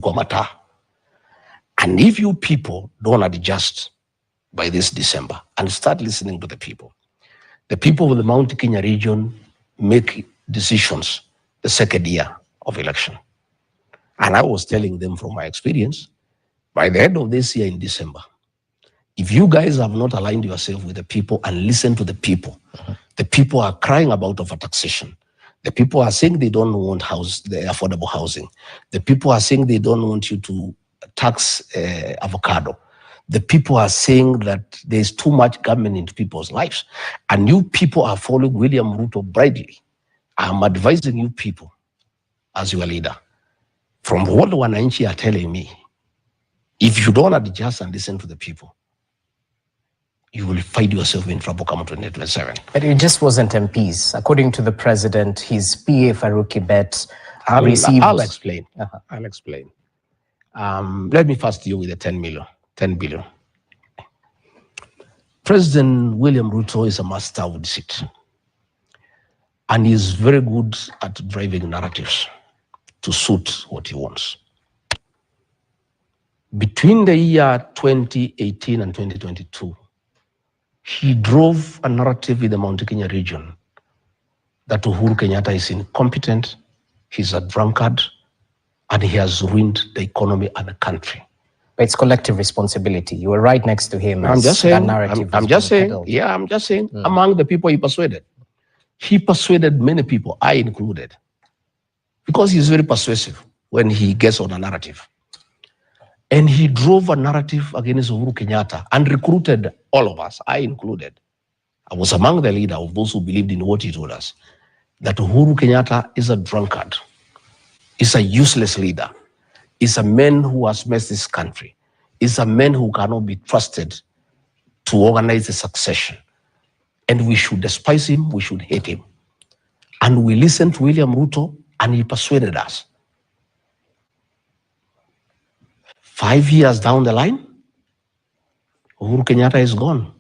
Komata. And if you people don't adjust by this December and start listening to the people of the Mount Kenya region make decisions the second year of election. And I was telling them from my experience, by the end of this year in December, if you guys have not aligned yourself with the people and listened to the people are crying about overtaxation. The people are saying they don't want the affordable housing. The people are saying they don't want you to tax avocado. The people are saying that there's too much government into people's lives. And you people are following William Ruto blindly. I'm advising you people as your leader. From what Wananchi are telling me, if you don't adjust and listen to the people, you will find yourself in trouble come 2027. But it just wasn't MPs. According to the president, his PA Farouk Kibet received... I'll explain. I'll explain. Let me first deal with the 10 billion. President William Ruto is a master of deceit. And he's very good at driving narratives to suit what he wants. Between the year 2018 and 2022, he drove a narrative in the Mount Kenya region that Uhuru Kenyatta is incompetent, he's a drunkard, and he has ruined the economy and the country. But it's collective responsibility. You were right next to him. I'm just saying, among the people he persuaded. He persuaded many people, I included, because he's very persuasive when he gets on a narrative. And he drove a narrative against Uhuru Kenyatta and recruited all of us, I included. I was among the leader of those who believed in what he told us, that Uhuru Kenyatta is a drunkard, is a useless leader, is a man who has messed this country, is a man who cannot be trusted to organize a succession. And we should despise him, we should hate him. And we listened to William Ruto and he persuaded us. 5 years down the line, Uhuru Kenyatta is gone.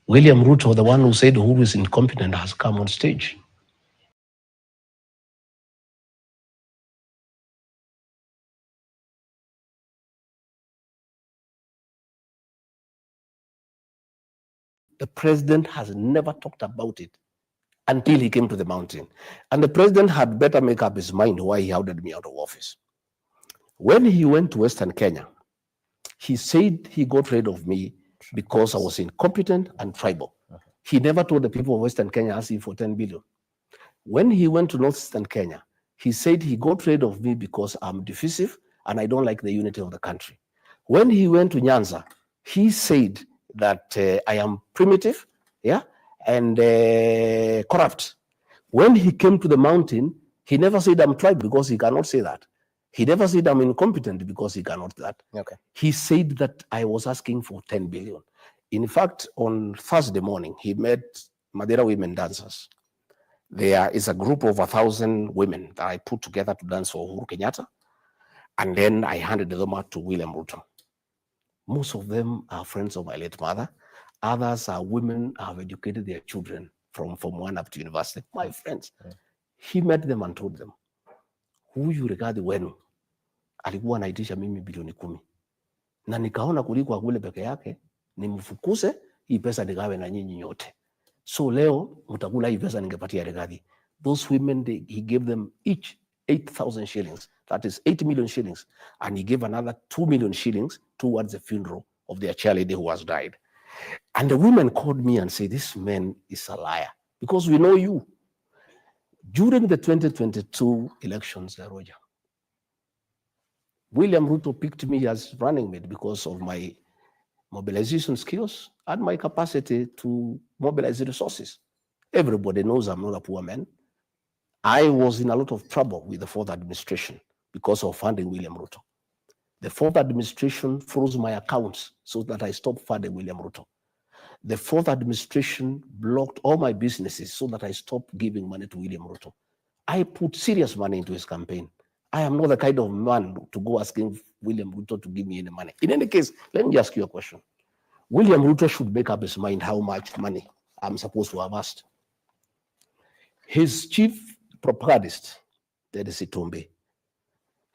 William Ruto, the one who said Uhuru is incompetent, has come on stage. The president has never talked about it until he came to the mountain. And the president had better make up his mind why he ordered me out of office. When he went to Western Kenya, he said he got rid of me because I was incompetent and tribal. He never told the people of Western Kenya asking for 10 billion. When he went to Northeastern Kenya, he said he got rid of me because I'm divisive and I don't like the unity of the country. When he went to Nyanza, he said that I am primitive, and corrupt. When he came to the mountain, he never said I'm tribal because he cannot say that. He never said I'm incompetent because he cannot do that. Okay. He said that I was asking for 10 billion. In fact, on Thursday morning, he met Madeira women dancers. There is a group of 1,000 women that I put together to dance for Uhuru Kenyatta. And then I handed them out to William Ruto. Most of them are friends of my late mother. Others are women who have educated their children from Form 1 up to university. My friends. He met them and told them, huyu Rigathi wenu alikuwa anaitisha mimi bilioni 10. Na nikaona kuliko kule peke yake, nimfukuse hii pesa nigawe na nyinyi nyote. So leo mtakula hii pesa ningepatia Rigathi. Those women, he gave them each 8,000 shillings. That is 8 million shillings. And he gave another 2 million shillings towards the funeral of their cheerleader who has died. And the women called me and said, this man is a liar. Because we know you. During the 2022 elections, Roger, William Ruto picked me as running mate because of my mobilization skills and my capacity to mobilize resources. Everybody knows I'm not a poor man. I was in a lot of trouble with the fourth administration because of funding William Ruto. The fourth administration froze my accounts so that I stopped funding William Ruto. The fourth administration blocked all my businesses so that I stopped giving money to William Ruto. I put serious money into his campaign. I am not the kind of man to go asking William Ruto to give me any money. In any case, let me ask you a question. William Ruto should make up his mind how much money I'm supposed to have asked. His chief propagandist, that is Itumbe,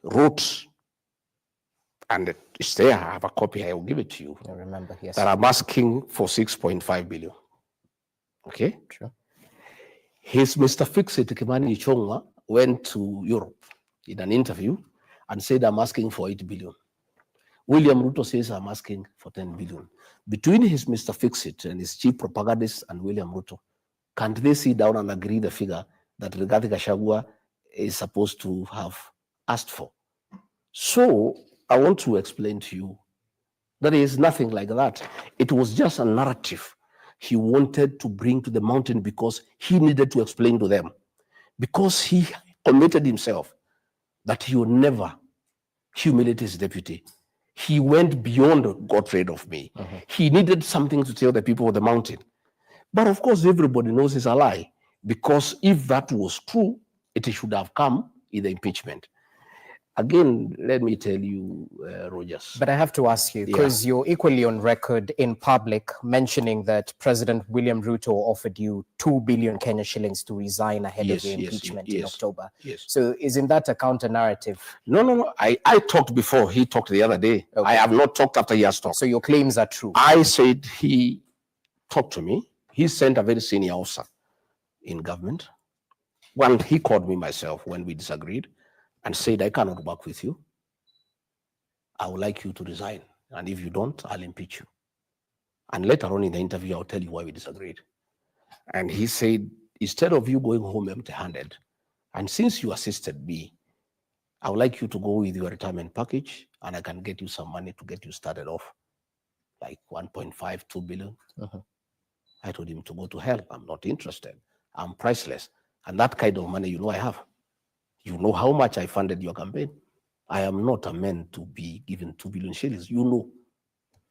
wrote, and it's there, I have a copy, I will give it to you. I remember, yes. That I'm asking for 6.5 billion. Okay? Sure. His Mr. Fix-It, Kimani Ichung'wa, went to Europe in an interview and said, I'm asking for 8 billion. William Ruto says, I'm asking for 10 billion. Between his Mr. Fix-It and his chief propagandist and William Ruto, can't they sit down and agree the figure that Rigathi Gachagua is supposed to have asked for? So I want to explain to you that there is nothing like that. It was just a narrative he wanted to bring to the mountain because he needed to explain to them, because he committed himself that he would never humiliate his deputy. He went beyond got rid of me. He needed something to tell the people of the mountain. But of course, everybody knows it's a lie, because if that was true, it should have come in the impeachment. Again, let me tell you, Rogers. But I have to ask you, because you're equally on record in public mentioning that President William Ruto offered you 2 billion Kenya shillings to resign ahead of the impeachment in October. Yes. So isn't that a counter narrative? No. I talked before he talked the other day. Okay. I have not talked after he has talked. So your claims are true? I said he talked to me. He sent a very senior officer in government. Well, he called me myself when we disagreed and said, I cannot work with you. I would like you to resign. And if you don't, I'll impeach you. And later on in the interview, I'll tell you why we disagreed. And he said, instead of you going home empty-handed, and since you assisted me, I would like you to go with your retirement package, and I can get you some money to get you started off, like 1.5, 2 billion. I told him to go to hell. I'm not interested. I'm priceless. And that kind of money, I have. You know how much I funded your campaign. I am not a man to be given 2 billion shillings. You know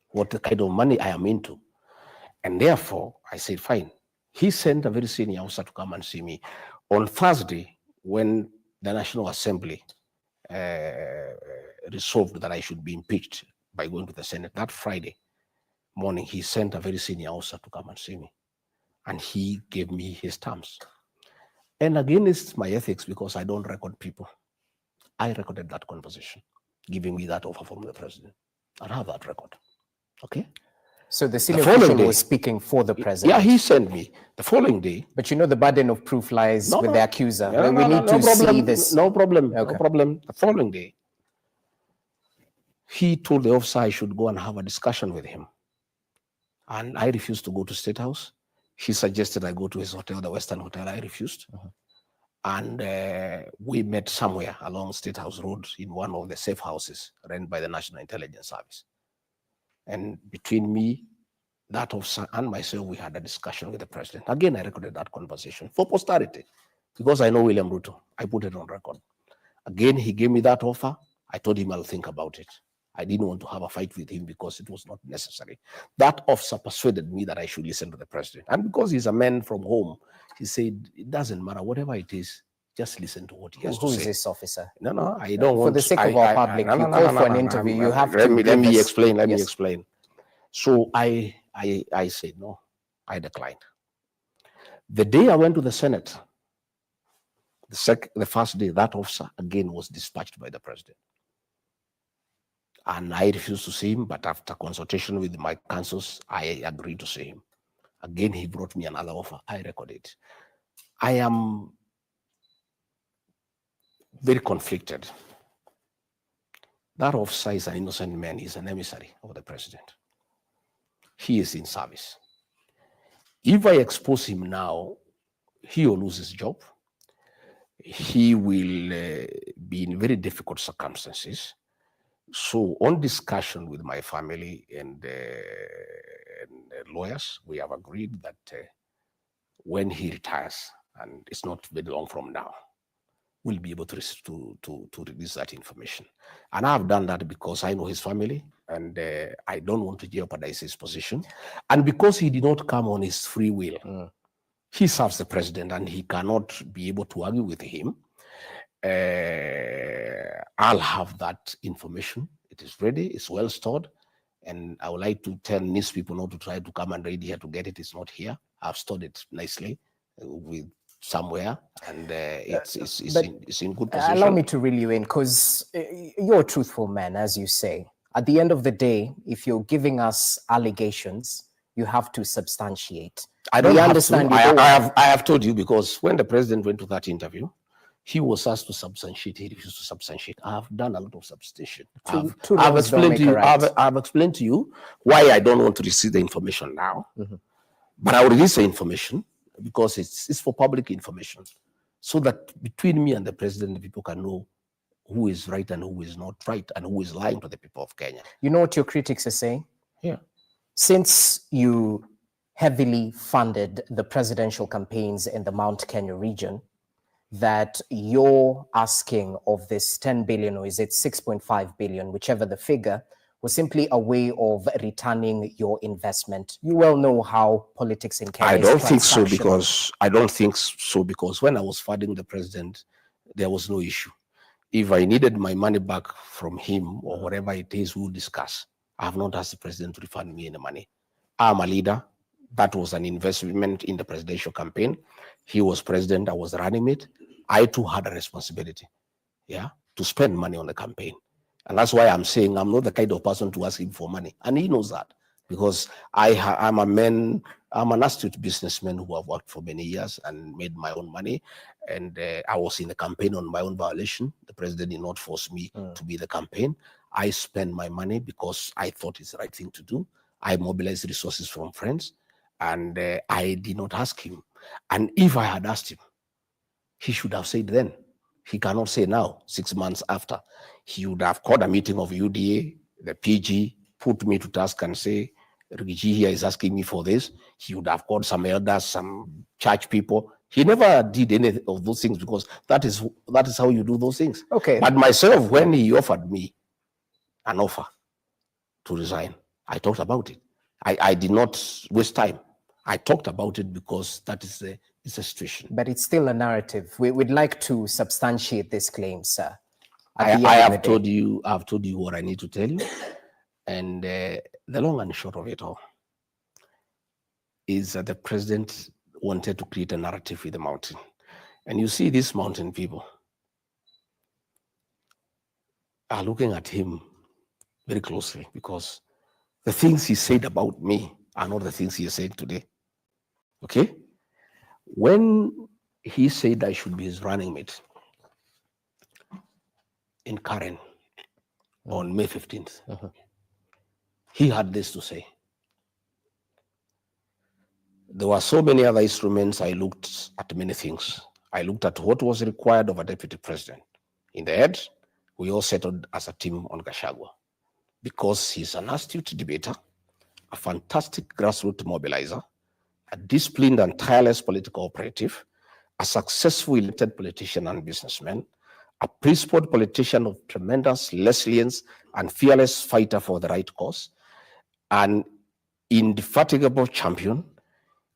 what the kind of money I am into. And therefore, I said, fine. He sent a very senior officer to come and see me. On Thursday, when the National Assembly resolved that I should be impeached by going to the Senate, that Friday morning, he sent a very senior officer to come and see me. And he gave me his terms. And again, it's my ethics, because I don't record people. I recorded that conversation, giving me that offer from the president. I have that record. Okay? So the senior official was speaking for the president? Yeah, he sent me the following day. But the burden of proof lies with the accuser. We need to see this. No problem. Okay. No problem. The following day, he told the officer I should go and have a discussion with him. And I refused to go to State House. He suggested I go to his hotel, the Western Hotel. I refused. And we met somewhere along State House Road in one of the safe houses run by the National Intelligence Service. And between me, that officer, and myself, we had a discussion with the president. Again, I recorded that conversation for posterity, because I know William Ruto. I put it on record. Again, he gave me that offer. I told him I'll think about it. I didn't want to have a fight with him because it was not necessary. That officer persuaded me that I should listen to the president. And because he's a man from home, he said, it doesn't matter, whatever it is, just listen to what he has to say. Who is this officer? No, I don't want to. For the sake of our public, you call for an interview, you have to. Let me explain. Let me explain. So I said, no, I declined. The day I went to the Senate, the first day, that officer again was dispatched by the president. And I refused to see him, but after consultation with my counsels, I agreed to see him. Again, he brought me another offer. I recorded. I am very conflicted. That officer is an innocent man. He's an emissary of the president. He is in service. If I expose him now, he will lose his job. He will be in very difficult circumstances. So on discussion with my family and lawyers, we have agreed that when he retires, and it's not very long from now, we'll be able to release that information. And I've done that because I know his family, and I don't want to jeopardize his position. And because he did not come on his free will, he serves the president and he cannot be able to argue with him. I'll have that information. It is ready, it's well stored. And I would like to tell these people not to try to come and read here to get it. It's not here. I've stored it nicely with somewhere, and it's in good position. Allow me to reel you in, because you're a truthful man, as you say. At the end of the day, if you're giving us allegations, you have to substantiate. I don't understand. I have told you, because when the president went to that interview, he was asked to substantiate. He refused to substantiate. I have done a lot of substantiation. I've explained to you why I don't want to receive the information now. But I will release the information because it's for public information, so that between me and the president, the people can know who is right and who is not right, and who is lying to the people of Kenya. You know what your critics are saying? Yeah. Since you heavily funded the presidential campaigns in the Mount Kenya region, that you're asking of this 10 billion, or is it 6.5 billion, whichever the figure, was simply a way of returning your investment. You well know how politics in Kenya I don't think so, because when I was funding the president, there was no issue. If I needed my money back from him or whatever it is, we'll discuss. I have not asked the president to refund me any money. I'm a leader. That was an investment in the presidential campaign. He was president. I was running it. I too had a responsibility, to spend money on the campaign. And that's why I'm saying I'm not the kind of person to ask him for money. And he knows that, because I'm an astute businessman who have worked for many years and made my own money. And I was in the campaign on my own violation. The president did not force me to be the campaign. I spend my money because I thought it's the right thing to do. I mobilized resources from friends, and I did not ask him. And if I had asked him, he should have said then. He cannot say now, 6 months after. He would have called a meeting of UDA, the PG, put me to task and say, Rigiji here is asking me for this. He would have called some elders, some church people. He never did any of those things, because that is how you do those things. Okay. But myself, when he offered me an offer to resign, I talked about it. I did not waste time. I talked about it because that is the situation. But it's still a narrative. We'd like to substantiate this claim, sir. I have told you what I need to tell you. And the long and short of it all is that the president wanted to create a narrative with the mountain. And you see, these mountain people are looking at him very closely, because the things he said about me are not the things he is saying today. Okay? When he said I should be his running mate in Karen on May 15th, he had this to say. There were so many other instruments. I looked at many things. I looked at what was required of a deputy president. In the end, we all settled as a team on Gachagua, because he's an astute debater, a fantastic grassroots mobilizer, a disciplined and tireless political operative, a successful elected politician and businessman, a principled politician of tremendous resilience and fearless fighter for the right cause, an indefatigable champion.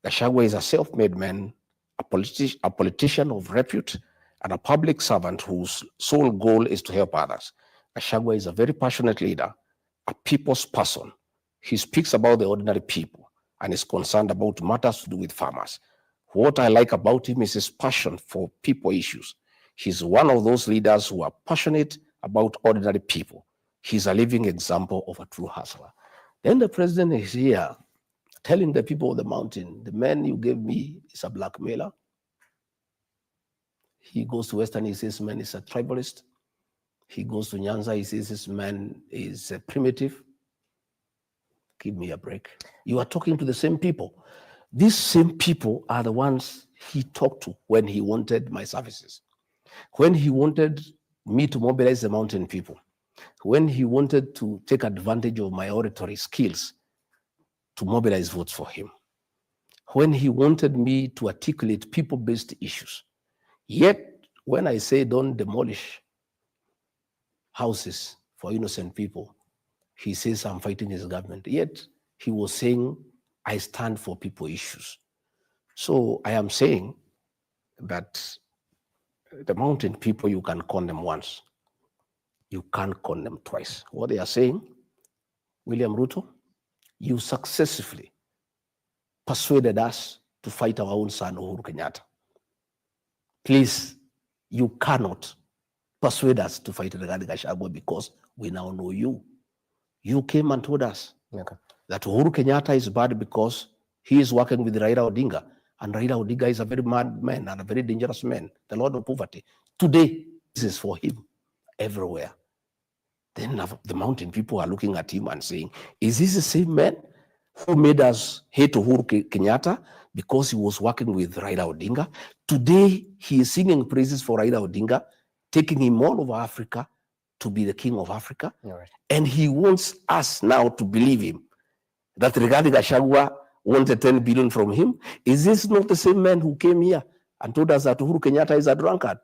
Gachagua is a self-made man, a politician of repute, and a public servant whose sole goal is to help others. Gachagua is a very passionate leader, a people's person. He speaks about the ordinary people and is concerned about matters to do with farmers. What I like about him is his passion for people issues. He's one of those leaders who are passionate about ordinary people. He's a living example of a true hustler. Then the president is here telling the people of the mountain, the man you gave me is a blackmailer. He goes to Western, he says, man is a tribalist. He goes to Nyanza, he says, this man is a primitive. Give me a break. You are talking to the same people. These same people are the ones he talked to when he wanted my services, when he wanted me to mobilize the mountain people, when he wanted to take advantage of my oratory skills to mobilize votes for him, when he wanted me to articulate people-based issues. Yet, when I say don't demolish houses for innocent people, he says I'm fighting his government. Yet, he was saying I stand for people issues. So I am saying that the mountain people, you can con them once. You can't con them twice. What they are saying, William Ruto, you successfully persuaded us to fight our own son, Uhuru Kenyatta. Please, you cannot persuade us to fight Rigathi Gachagua because we now know you. You came and told us that Uhuru Kenyatta is bad because he is working with Raila Odinga. And Raila Odinga is a very mad man and a very dangerous man, the Lord of poverty. Today, this is for him everywhere. Then the mountain people are looking at him and saying, is this the same man who made us hate Uhuru Kenyatta because he was working with Raila Odinga? Today, he is singing praises for Raila Odinga, taking him all over Africa to be the king of Africa. Right. And he wants us now to believe him that Rigathi Gachagua wanted 10 billion from him. Is this not the same man who came here and told us that Uhuru Kenyatta is a drunkard?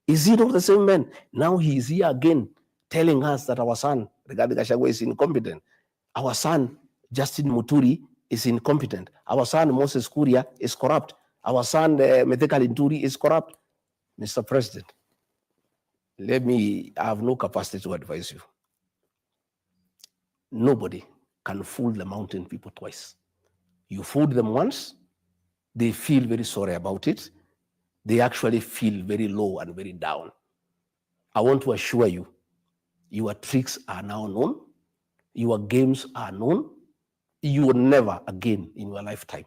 Is he not the same man? Now he is here again telling us that our son, Rigathi Gachagua, is incompetent. Our son, Justin Muturi, is incompetent. Our son, Moses Kuria, is corrupt. Our son, Metheka Linturi, is corrupt. Mr. President, I have no capacity to advise you. Nobody can fool the mountain people twice. You fooled them once, they feel very sorry about it. They actually feel very low and very down. I want to assure you, your tricks are now known. Your games are known. You will never again in your lifetime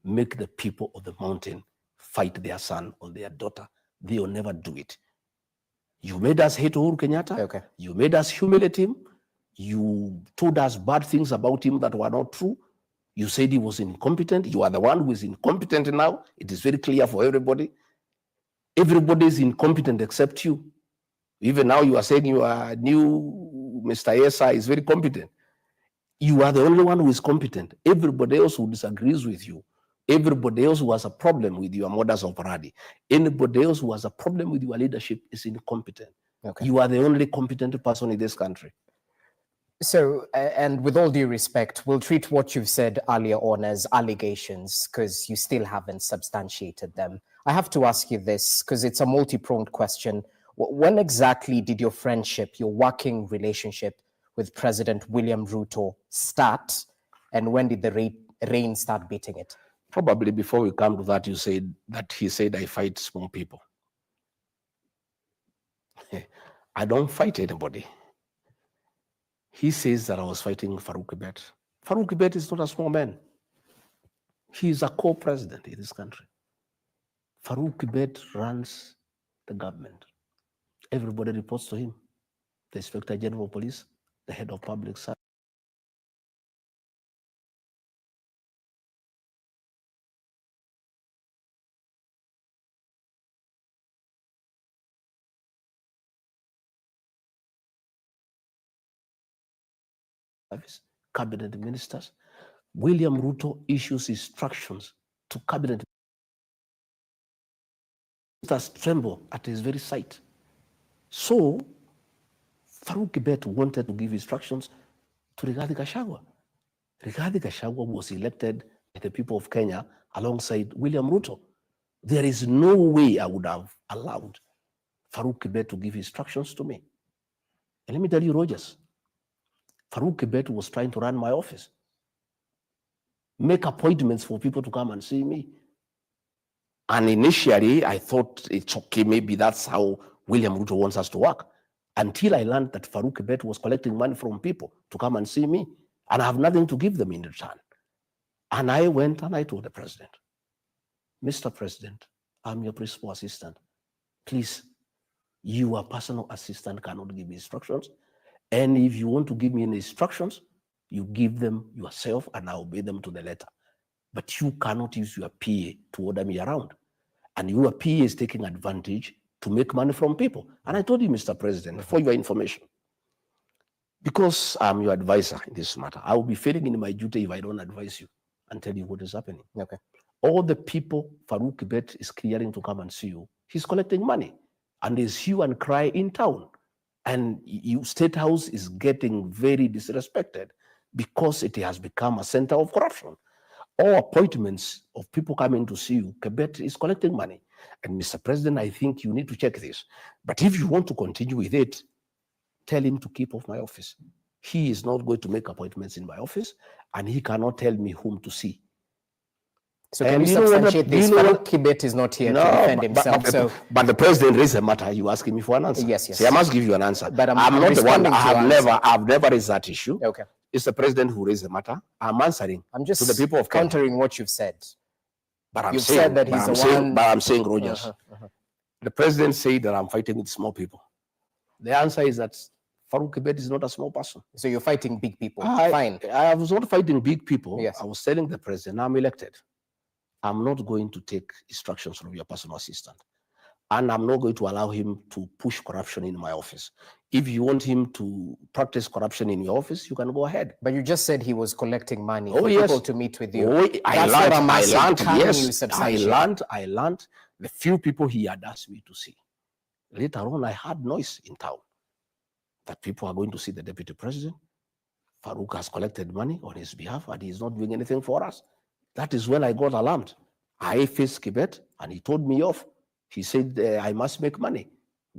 make the people of the mountain fight their son or their daughter. They will never do it. You made us hate Uhuru Kenyatta. Okay. You made us humiliate him. You told us bad things about him that were not true. You said he was incompetent. You are the one who is incompetent now. It is very clear for everybody. Everybody is incompetent except you. Even now you are saying your new Mr. Yesa is very competent. You are the only one who is competent. Everybody else who disagrees with you, everybody else who has a problem with your modus operandi, anybody else who has a problem with your leadership is incompetent. Okay. You are the only competent person in this country. So, and with all due respect, we'll treat what you've said earlier on as allegations because you still haven't substantiated them. I have to ask you this because it's a multi-pronged question. When exactly did your friendship, your working relationship with President William Ruto start, and when did the rain start beating it? Probably before we come to that, you said that he said I fight small people. I don't fight anybody. He says that I was fighting Farouk Kibet. Farouk Kibet is not a small man. He is a co-president in this country. Farouk Kibet runs the government. Everybody reports to him. The Inspector General of Police, the head of public service. Cabinet ministers. William Ruto issues instructions to cabinet ministers tremble at his very sight. So Farouk Kibet wanted to give instructions to Rigathi Gachagua. Rigathi Gachagua was elected by the people of Kenya alongside William Ruto. There is no way I would have allowed Farouk Kibet to give instructions to me. And let me tell you, Rogers, Farouk Kibet was trying to run my office, make appointments for people to come and see me. And initially, I thought it's okay, maybe that's how William Ruto wants us to work, until I learned that Farouk Kibet was collecting money from people to come and see me, and I have nothing to give them in return. And I went and I told the president, Mr. President, I'm your principal assistant. Please, your personal assistant cannot give me instructions. And if you want to give me any instructions, you give them yourself and I obey them to the letter. But you cannot use your PA to order me around. And your PA is taking advantage to make money from people. And I told you, Mr. President, for your information, because I'm your advisor in this matter, I will be failing in my duty if I don't advise you and tell you what is happening. Okay. All the people Farouk Kibet is clearing to come and see you, he's collecting money. And there's hue and cry in town. And State House is getting very disrespected because it has become a center of corruption. All appointments of people coming to see you, Kibet is collecting money. And Mr. President, I think you need to check this. But if you want to continue with it, tell him to keep off my office. He is not going to make appointments in my office, and he cannot tell me whom to see. So can you substantiate this? Farouk Kibet is not here to defend himself. But the president raised a matter. You asking me for an answer? Yes, yes. See, I must give you an answer. But I'm not the one. I've never raised that issue. Okay. It's the president who raised the matter. I'm answering. I'm just to the people of countering what you've said. But you've said that he's the one. But I'm saying, Rogers, the president said that I'm fighting with small people. The answer is that Farouk Kibet is not a small person. So you're fighting big people. Fine. I was not fighting big people. Yes. I was telling the president, I'm elected. I'm not going to take instructions from your personal assistant. And I'm not going to allow him to push corruption in my office. If you want him to practice corruption in your office, you can go ahead. But you just said he was collecting money for people to meet with you. I learned the few people he had asked me to see. Later on, I heard noise in town that people are going to see the deputy president. Farouk has collected money on his behalf and he's not doing anything for us. That is when I got alarmed. I faced Kibet and he told me off. He said, I must make money.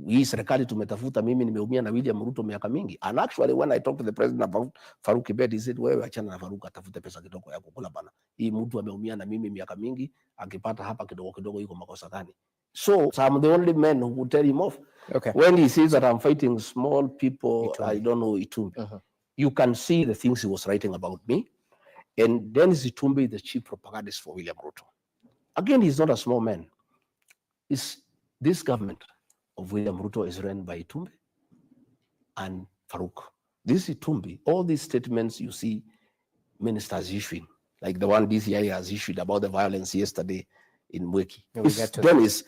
Hii serikali tumetafuta, mimi nimeumia na William Ruto miaka mingi. And actually, when I talked to the president about Farouk Kibet, he said, wewe achana na Farouk, atafute pesa kidogo ya kukula bana. Hii mtu ameumia na mimi miaka mingi, akipata hapa kidogo kidogo yuko makosa gani? So I'm the only man who would tell him off. Okay. When he says that I'm fighting small people, I don't know Itumbi. You can see the things he was writing about me. And Dennis Itumbi, the chief propagandist for William Ruto. Again, he's not a small man. This government of William Ruto is run by Itumbi and Farouk. This Itumbi, all these statements you see ministers issuing, like the one DCI has issued about the violence yesterday in Mweki. Dennis,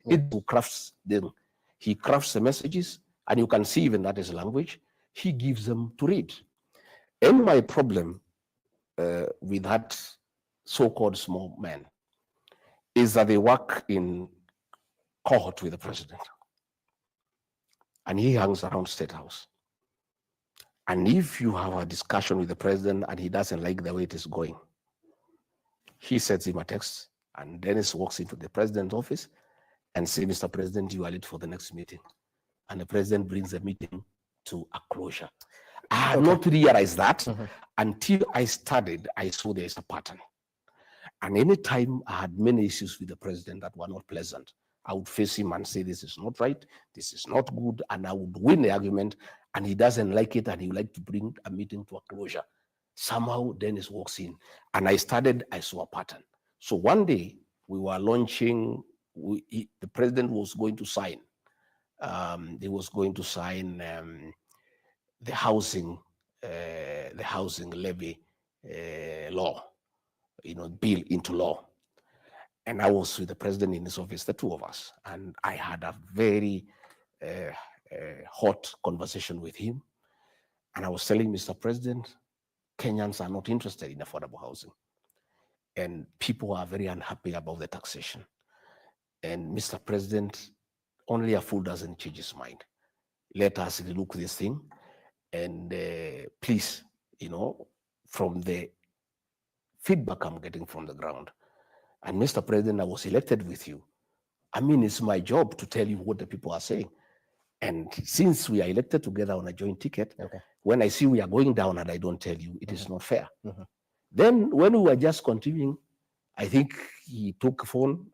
who crafts them. He crafts the messages, and you can see even that is language. He gives them to read. And my problem with that so-called small man is that they work in cohort with the president. And he hangs around State House. And if you have a discussion with the president and he doesn't like the way it is going, he sends him a text, and Dennis walks into the president's office and says, Mr. President, you are late for the next meeting. And the president brings the meeting to a closure. I had not realized that until I studied. I saw there is a pattern. And anytime I had many issues with the president that were not pleasant, I would face him and say, this is not right, this is not good, and I would win the argument, and he doesn't like it, and he would like to bring a meeting to a closure. Somehow Dennis walks in, and I saw a pattern. So one day we were launching, the president was going to sign, the housing levy law, bill into law. And I was with the president in his office, the two of us, and I had a very hot conversation with him. And I was telling Mr. President, Kenyans are not interested in affordable housing. And people are very unhappy about the taxation. And Mr. President, only a fool doesn't change his mind. Let us look this thing. And please, from the feedback I'm getting from the ground, and Mr. President, I was elected with you. I mean, it's my job to tell you what the people are saying. And since we are elected together on a joint ticket, when I see we are going down and I don't tell you, it is not fair. Then when we were just continuing, I think he took a phone,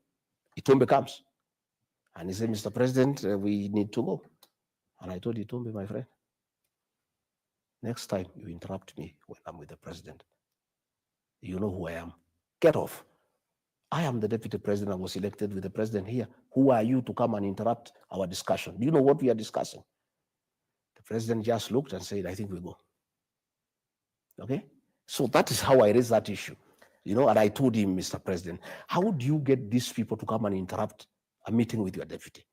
Itumbi comes. And he said, Mr. President, we need to go. And I told Itumbi, my friend, next time you interrupt me when I'm with the president, you know who I am. Get off. I am the deputy president. I was elected with the president here. Who are you to come and interrupt our discussion? Do you know what we are discussing? The president just looked and said, I think we go. Okay? So that is how I raised that issue. And I told him, Mr. President, how do you get these people to come and interrupt a meeting with your deputy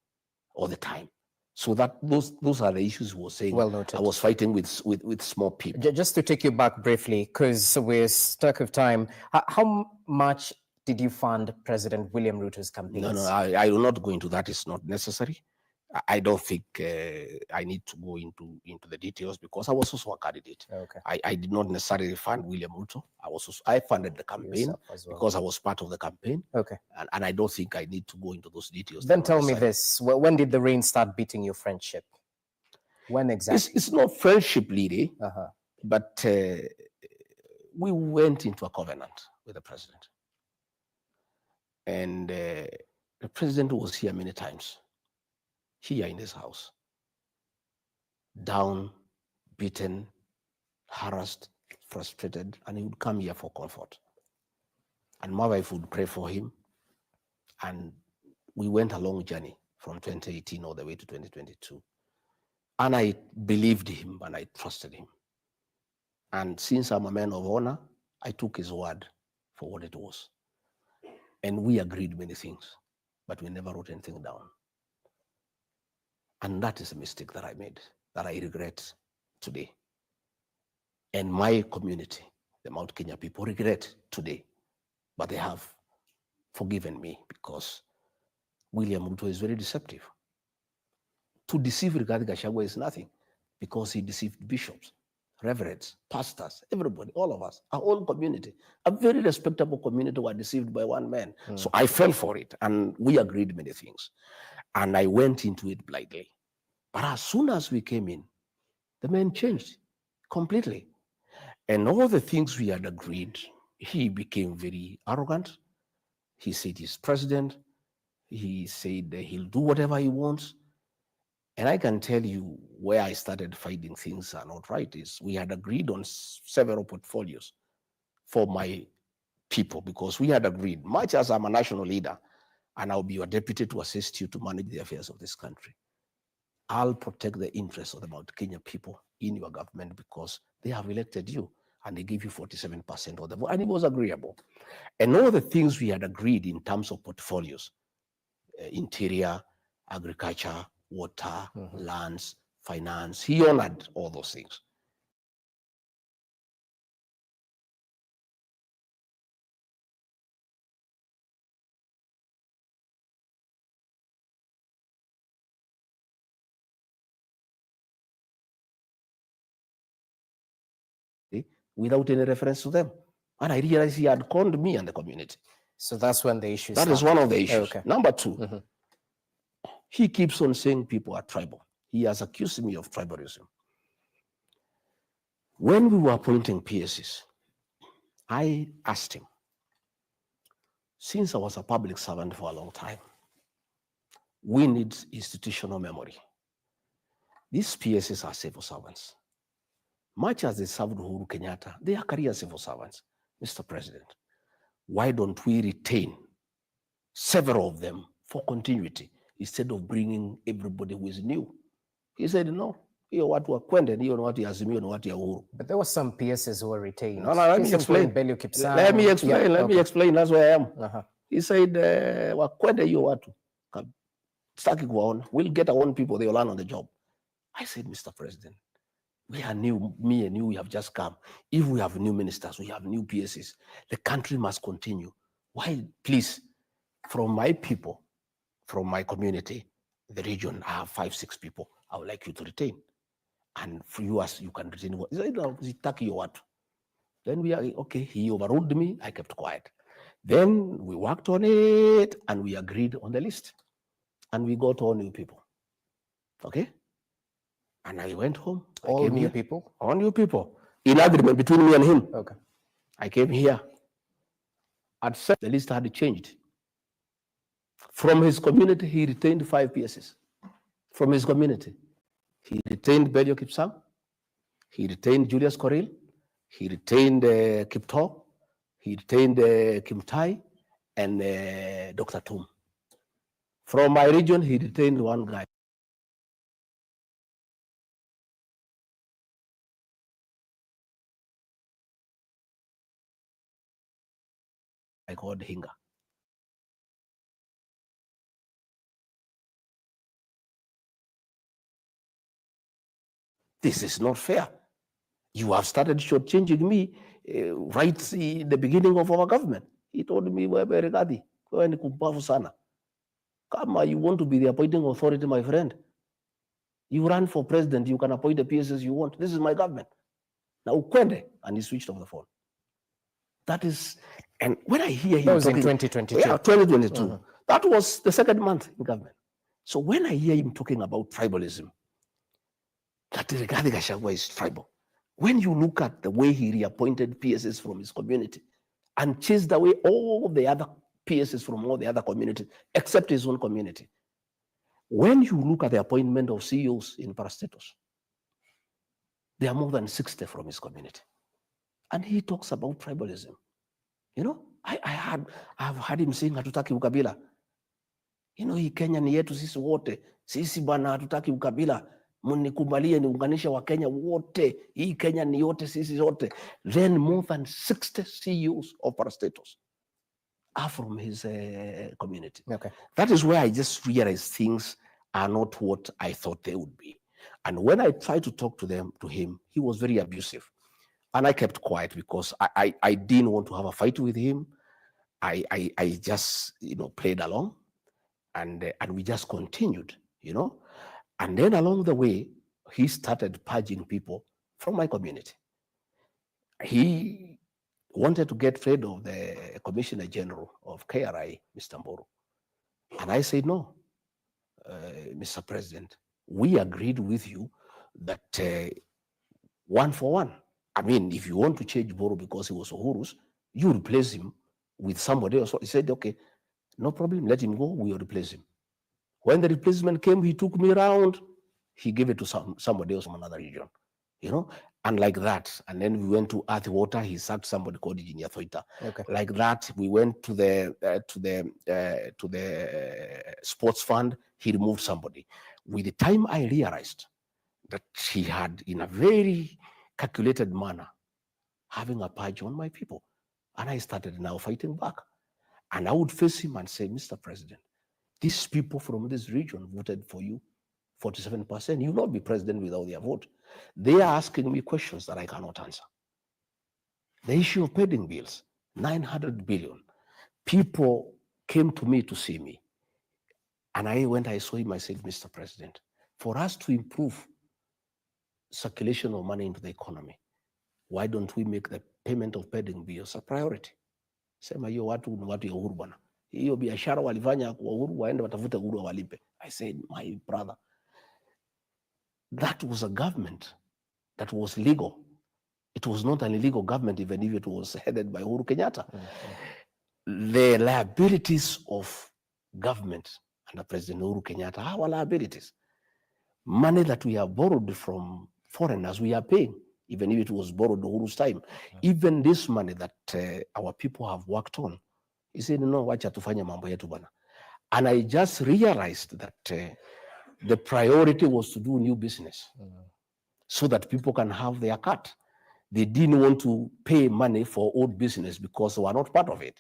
all the time? So that those are the issues we were saying. Well noted. I was fighting with small people. Just to take you back briefly, because we're stuck of time, how much did you fund President William Ruto's campaigns? No, I will not go into that. It's not necessary. I don't think I need to go into the details because I was also a candidate. I did not necessarily fund William Ruto. I funded the campaign because I was part of the campaign. And I don't think I need to go into those details. Then tell me this: when did the rain start beating your friendship? When exactly? It's not friendship, Lily, but we went into a covenant with the president. And the president was here many times, here in this house, down, beaten, harassed, frustrated, and he would come here for comfort. And my wife would pray for him. And we went a long journey from 2018 all the way to 2022. And I believed him and I trusted him. And since I'm a man of honor, I took his word for what it was. And we agreed many things, but we never wrote anything down. And that is a mistake that I made, that I regret today. And my community, the Mount Kenya people, regret today, but they have forgiven me because William Ruto is very deceptive. To deceive Rigathi Gachagua is nothing because he deceived bishops, reverends, pastors, everybody, all of us, our own community, a very respectable community were deceived by one man. So I fell for it and we agreed many things. And I went into it blindly. But as soon as we came in, the man changed completely. And all the things we had agreed, he became very arrogant. He said he's president. He said he'll do whatever he wants. And I can tell you where I started finding things are not right is we had agreed on several portfolios for my people because we had agreed, much as I'm a national leader and I'll be your deputy to assist you to manage the affairs of this country, I'll protect the interests of the Mount Kenya people in your government because they have elected you and they give you 47% of the vote. And it was agreeable. And all the things we had agreed in terms of portfolios, interior, agriculture, water, lands, finance, he honored all those things. Without any reference to them. And I realized he had conned me and the community. So that's when the issue started. That is one of the issues. Okay. Number two, he keeps on saying people are tribal. He has accused me of tribalism. When we were appointing PSs, I asked him, since I was a public servant for a long time, we need institutional memory. These PSs are civil servants. Much as they served Uhuru Kenyatta, they are career civil servants. Mr. President, why don't we retain several of them for continuity instead of bringing everybody who is new? He said, no, hiyo watu wa kwende, hiyo ni watu ya Azimio, ni watu ya Uhuru. But there were some PSs who were retained. No, let me explain. Let me explain. Let me explain. That's where I am. He said, wa kwende hiyo watu. Staki kuwaona. We'll get our own people. They will learn on the job. I said, Mr. President, we are new, me and you, we have just come. If we have new ministers, we have new PSs, the country must continue. Why, please, from my people, from my community, the region, I have 5-6 people I would like you to retain. And for you, as you can retain what? Then we are, okay, he overruled me, I kept quiet. Then we worked on it and we agreed on the list. And we got all new people, okay? And I went home. All new people? All new people. In agreement between me and him. Okay. I came here. At first, the list had changed. From his community, he retained 5 PSs. From his community, he retained Belio Kipsang. He retained Julius Koril. He retained Kipto. He retained Kimtai and Dr. Tum. From my region, he retained one guy. I called Hinga. This is not fair. You have started shortchanging me right in the beginning of our government. He told me, Rigathi, Kama you want to be the appointing authority, my friend, you run for president, you can appoint the PSs you want. This is my government. Now, Ukwende, and he switched off the phone. That is, and when I hear him that was talking, in 2022. Yeah, 2022. That was the second month in government. So when I hear him talking about tribalism, that Rigathi Gachagua is tribal. When you look at the way he reappointed PSs from his community and chased away all the other PSs from all the other communities, except his own community. When you look at the appointment of CEOs in parastatus, there are more than 60 from his community. And he talks about tribalism. You know, I've heard him saying hatutaki ukabila. You know, hii Kenya ni yetu sisi wote. Sisi bwana hatutaki ukabila. Mnikubalie niunganishe wa Kenya wote. Hii Kenya ni yote sisi wote. Then more than 60 CEOs of parastatus are from his community. Okay. That is where I just realized things are not what I thought they would be. And when I tried to talk to him, he was very abusive. And I kept quiet because I didn't want to have a fight with him. I just, you know, played along, and we just continued, you know. And then along the way, he started purging people from my community. He wanted to get rid of the Commissioner General of KRI, Mr. Mburu. And I said, no, Mr. President, we agreed with you that 1 for 1. I mean, if you want to change Mburu because he was Uhuru's, you replace him with somebody else. He said, okay, no problem, let him go, we'll replace him. When the replacement came, he took me around, he gave it to somebody else from another region, you know, and like that. And then we went to Earth Water, he sacked somebody called Engineer Thoita. Okay. Like that, we went to the sports fund, he removed somebody. With the time I realized that he had, in a very calculated manner, having a purge on my people. And I started now fighting back. And I would face him and say, Mr. President, these people from this region voted for you, 47%. You will not be president without their vote. They are asking me questions that I cannot answer. The issue of pending bills, 900 billion. People came to me to see me. And I saw him, I said, Mr. President, for us to improve circulation of money into the economy, why don't we make the payment of pending bills a priority? Sema hiyo watu ni watu ya Uhuru bwana. Hiyo biashara walifanya kwa Uhuru, waende watafute Uhuru walipe. I said, my brother, that was a government that was legal. It was not an illegal government, even if it was headed by Uhuru Kenyatta. Mm-hmm. The liabilities of government under President Uhuru Kenyatta are our liabilities. Money that we have borrowed from foreigners, we are paying, even if it was borrowed Uhuru's time. Mm-hmm. Even this money that our people have worked on, he said, no, wacha tufanye mambo yetu bwana. And I just realized that the priority was to do new business, so that people can have their cut. They didn't want to pay money for old business because they were not part of it.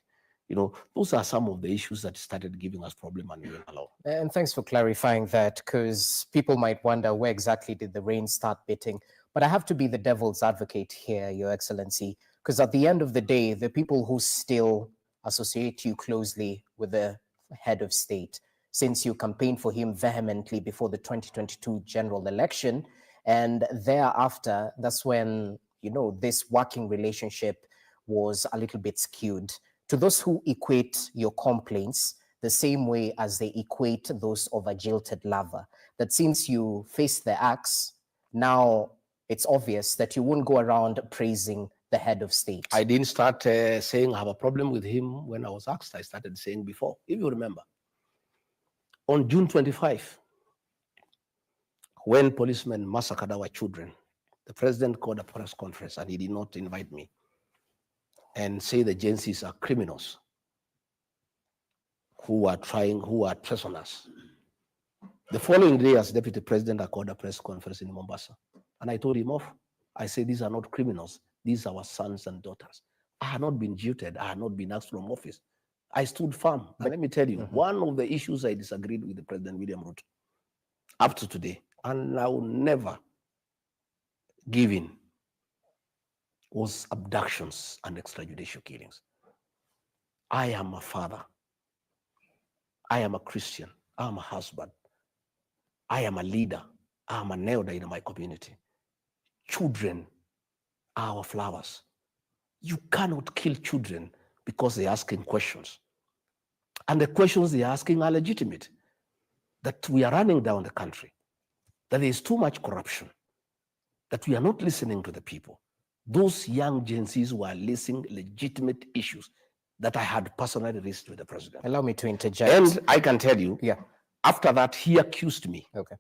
You know, those are some of the issues that started giving us problem and we went along. And thanks for clarifying that, because people might wonder, where exactly did the rain start biting? But I have to be the devil's advocate here, Your Excellency, because at the end of the day, the people who still associate you closely with the head of state, since you campaigned for him vehemently before the 2022 general election, and thereafter, that's when, you know, this working relationship was a little bit skewed. To those who equate your complaints the same way as they equate those of a jilted lover, that since you faced the axe, now it's obvious that you won't go around praising the head of state. I didn't start saying I have a problem with him when I was asked. I started saying before, if you remember. On June 25, when policemen massacred our children, the president called a press conference and he did not invite me and say the agencies are criminals who are prisoners. The following day, as deputy president, I called a press conference in Mombasa and I told him off. I said, these are not criminals. These are our sons and daughters. I had not been jilted. I had not been asked from office. I stood firm. But let me tell you, one of the issues I disagreed with the President William Ruto up to today, and I will never give in, was abductions and extrajudicial killings. I am a father. I am a Christian. I am a husband. I am a leader. I am an elder in my community. Children are our flowers. You cannot kill children because they're asking questions. And the questions they're asking are legitimate. That we are running down the country, that there is too much corruption, that we are not listening to the people. Those young Gen Zs were listening legitimate issues. that I had personally raised with the president. Allow me to interject. And I can tell you, Yeah. after that, he accused me Okay.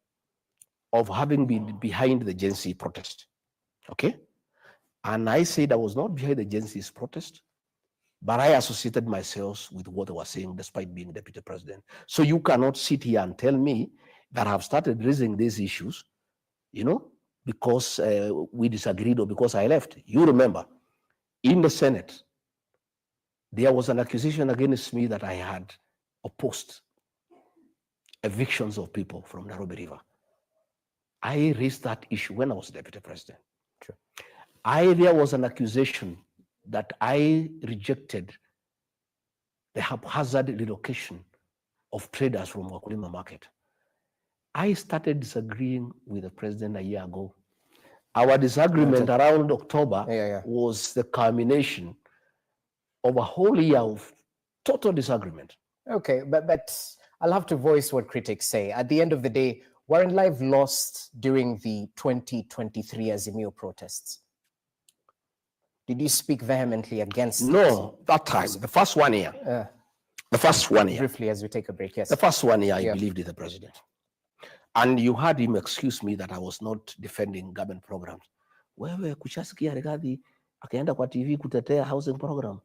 of having been behind the Gen Z protest. Okay? And I said I was not behind the Gen Z's protest, but I associated myself with what they were saying despite being deputy president. So you cannot sit here and tell me that I've started raising these issues, because we disagreed or because I left. You remember, in the Senate, there was an accusation against me that I had opposed evictions of people from Nairobi River. I raised that issue when I was deputy president. True. There was an accusation that I rejected the haphazard relocation of traders from Wakulima market. I started disagreeing with the president a year ago. Our disagreement around October was the culmination of a whole year of total disagreement. Okay, but I'll have to voice what critics say. At the end of the day, Warren Live lost during the 2023 Azimio protests. Did you speak vehemently against that time, the first 1 year. The first 1 year. Briefly, as we take a break, yes. The first 1 year, I believed in the president. And you heard him excuse me that I was not defending government programs. Wewe kushasikia Rigathi akienda kwa TV kutetea housing program.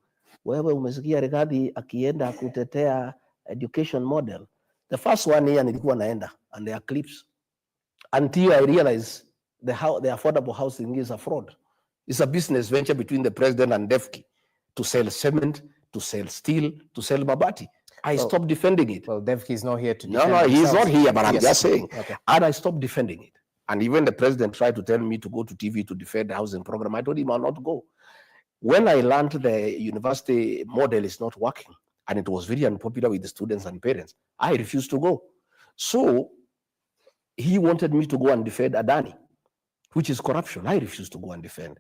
Wewe umesikia Rigathi akienda kutetea education model. The first 1 year nilikuwa naenda, and there are clips, until I realized the affordable housing is a fraud. It's a business venture between the president and DEFCI to sell cement, to sell steel, to sell mabati. I stopped defending it. Well, DEFCI is not here to defend No, he's not here, but I'm Yes. just saying. Okay. And I stopped defending it. And even the president tried to tell me to go to TV to defend the housing program. I told him I'll not go. When I learned the university model is not working, and it was very unpopular with the students and parents, I refused to go. So he wanted me to go and defend Adani, which is corruption. I refused to go and defend.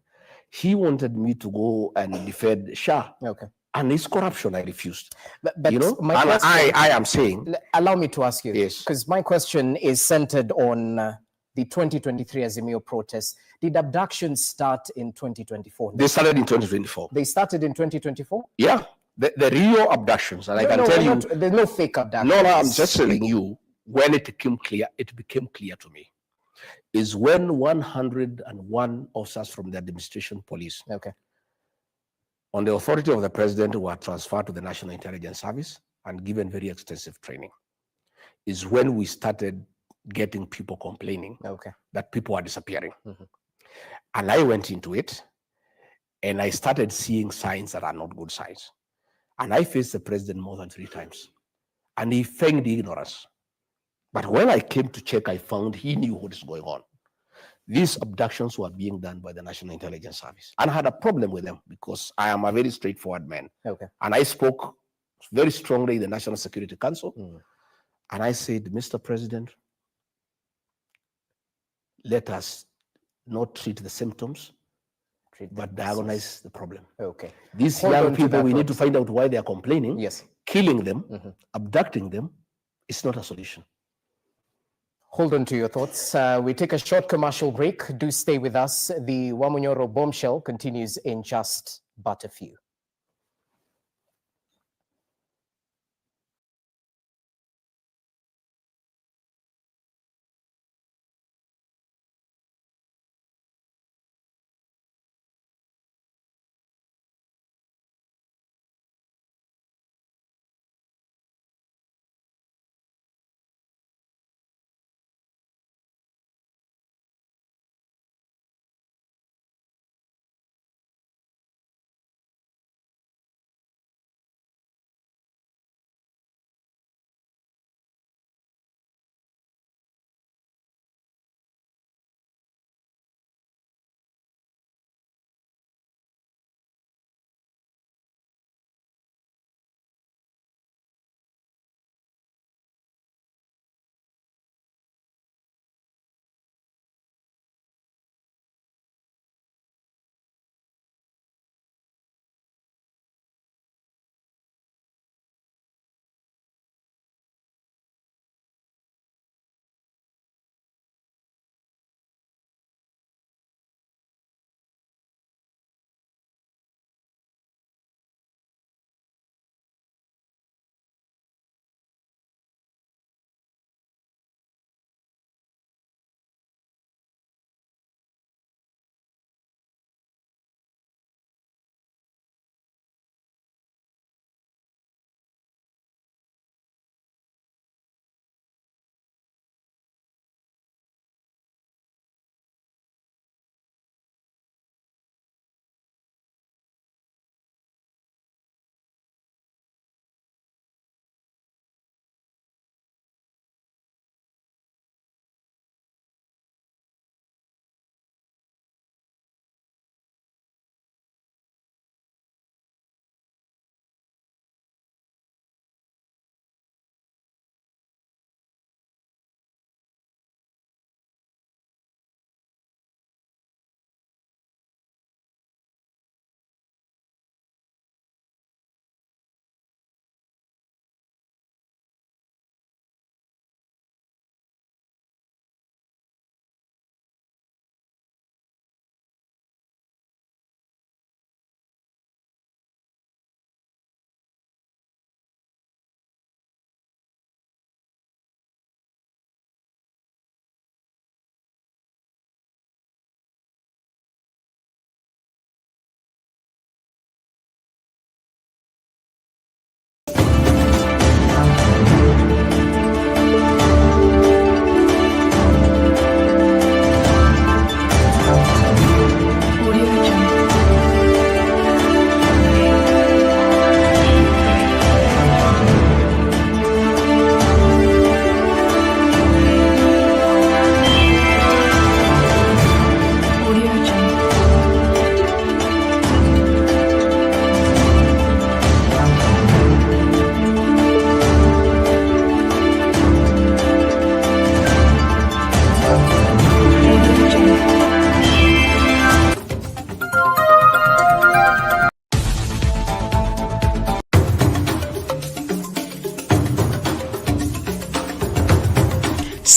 He wanted me to go and defend Shah. Okay. And it's corruption. I refused. But my question, I am saying. Allow me to ask you, yes, because my question is centered on the 2023 Azimio protests. Did abductions start in 2024? They started in 2024. They started in 2024? Yeah, the real abductions, and I can tell you, there's no fake abductions. No, I'm just telling you, when it became clear to me, is when 101 officers from the administration police, on the authority of the president, were transferred to the National Intelligence Service and given very extensive training, is when we started getting people complaining that people are disappearing. And I went into it, and I started seeing signs that are not good signs. And I faced the president more than 3 times, and he feigned ignorance. But when I came to check, I found he knew what is going on. These abductions were being done by the National Intelligence Service. And I had a problem with them because I am a very straightforward man. And I spoke very strongly in the National Security Council. And I said, Mr. President, let us not treat the symptoms, but diagnose the problem. These young people, we need to find out why they are complaining. Killing them, abducting them, is not a solution. Hold on to your thoughts. We take a short commercial break. Do stay with us. The Gachagua Bombshell continues in just but a few.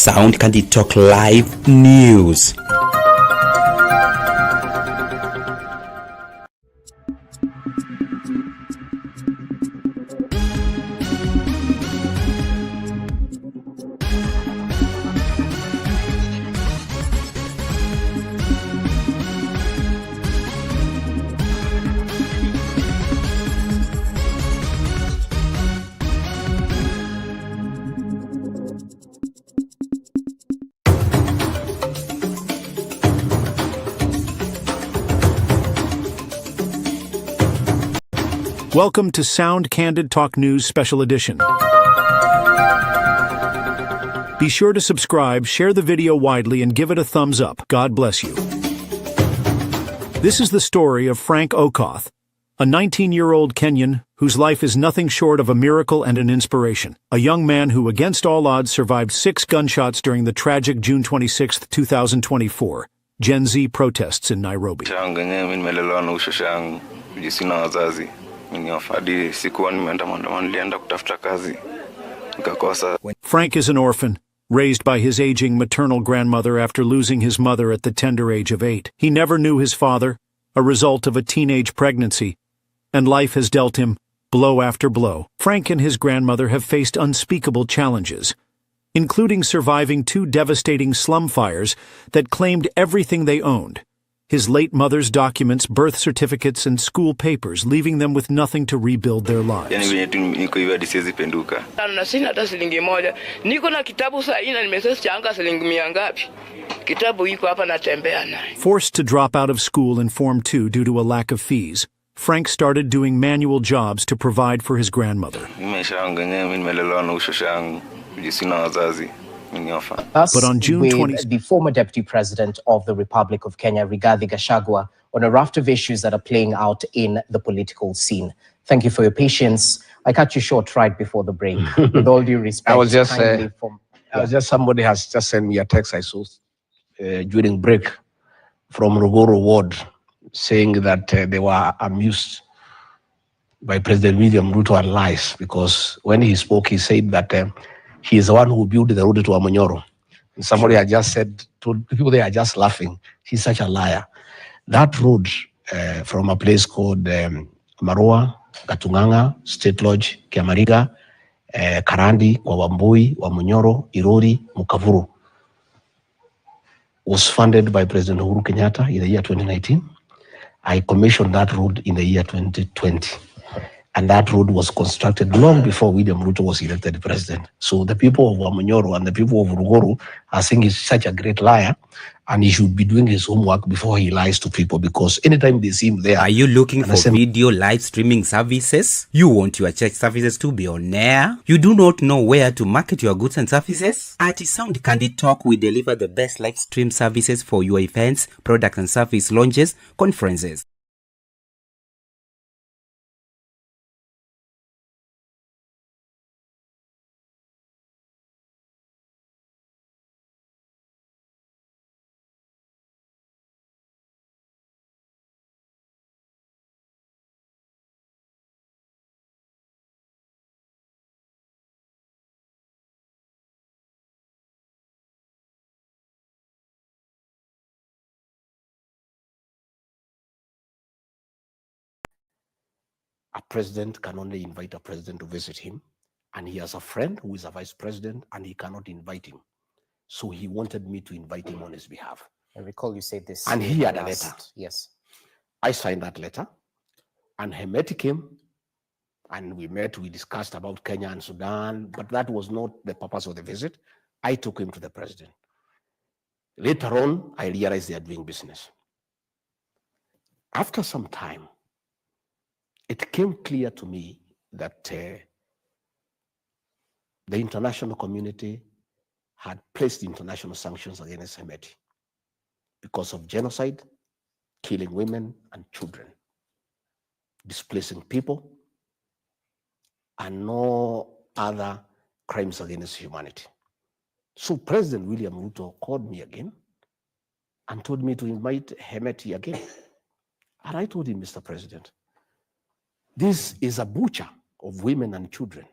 Sound Candid Talk Live News. Welcome to Sound Candid Talk News Special Edition. Be sure to subscribe, share the video widely, and give it a thumbs up. God bless you. This is the story of Frank Okoth, a 19-year-old Kenyan whose life is nothing short of a miracle and an inspiration. A young man who, against all odds, survived 6 gunshots during the tragic June 26, 2024, Gen Z protests in Nairobi. Frank is an orphan, raised by his aging maternal grandmother after losing his mother at the tender age of 8. He never knew his father, a result of a teenage pregnancy, and life has dealt him blow after blow. Frank and his grandmother have faced unspeakable challenges, including surviving 2 devastating slum fires that claimed everything they owned: his late mother's documents, birth certificates, and school papers, leaving them with nothing to rebuid their lives. Forced to drop out of school in Form 2 due to a lack of fees, Frank started doing manual jobs to provide for his grandmother. But on June 20, the former Deputy President of the Republic of Kenya, Rigathi Gachagua, on a raft of issues that are playing out in the political scene. Thank you for your patience. I cut you short right before the break. With all due respect, somebody has just sent me a text I saw during break from Rugoro Ward saying that they were amused by President William Ruto and lies, because when he spoke, he said that he is the one who built the road to Amonyoro. And somebody had just said, to people, they are just laughing. He's such a liar. That road from a place called Marua, Gatunganga, State Lodge, Kiamariga, Karandi, Wawambui, Wamonyoro, Irori, Mukavuru, was funded by President Uhuru Kenyatta in the year 2019. I commissioned that road in the year 2020. And that road was constructed long before William Ruto was elected president. So the people of Wamonyoro and the people of Rugoro are saying he's such a great liar, and he should be doing his homework before he lies to people, because anytime they see him there... Are you looking for video live streaming services? You want your church services to be on air? You do not know where to market your goods and services? At Sound Candid Talk, we deliver the best live stream services for your events, product and service launches, conferences. A president can only invite a president to visit him, and he has a friend who is a vice president, and he cannot invite him. So he wanted me to invite him on his behalf. I recall you said this. And he had a letter. Yes. I signed that letter, and Hemeti came, and we met, we discussed about Kenya and Sudan, but that was not the purpose of the visit. I took him to the president. Later on, I realized they are doing business. After some time, it became clear to me that the international community had placed international sanctions against Hemeti because of genocide, killing women and children, displacing people, and no other crimes against humanity. So President William Ruto called me again and told me to invite Hemeti again. And I told him, Mr. President, this is a butcher of women and children.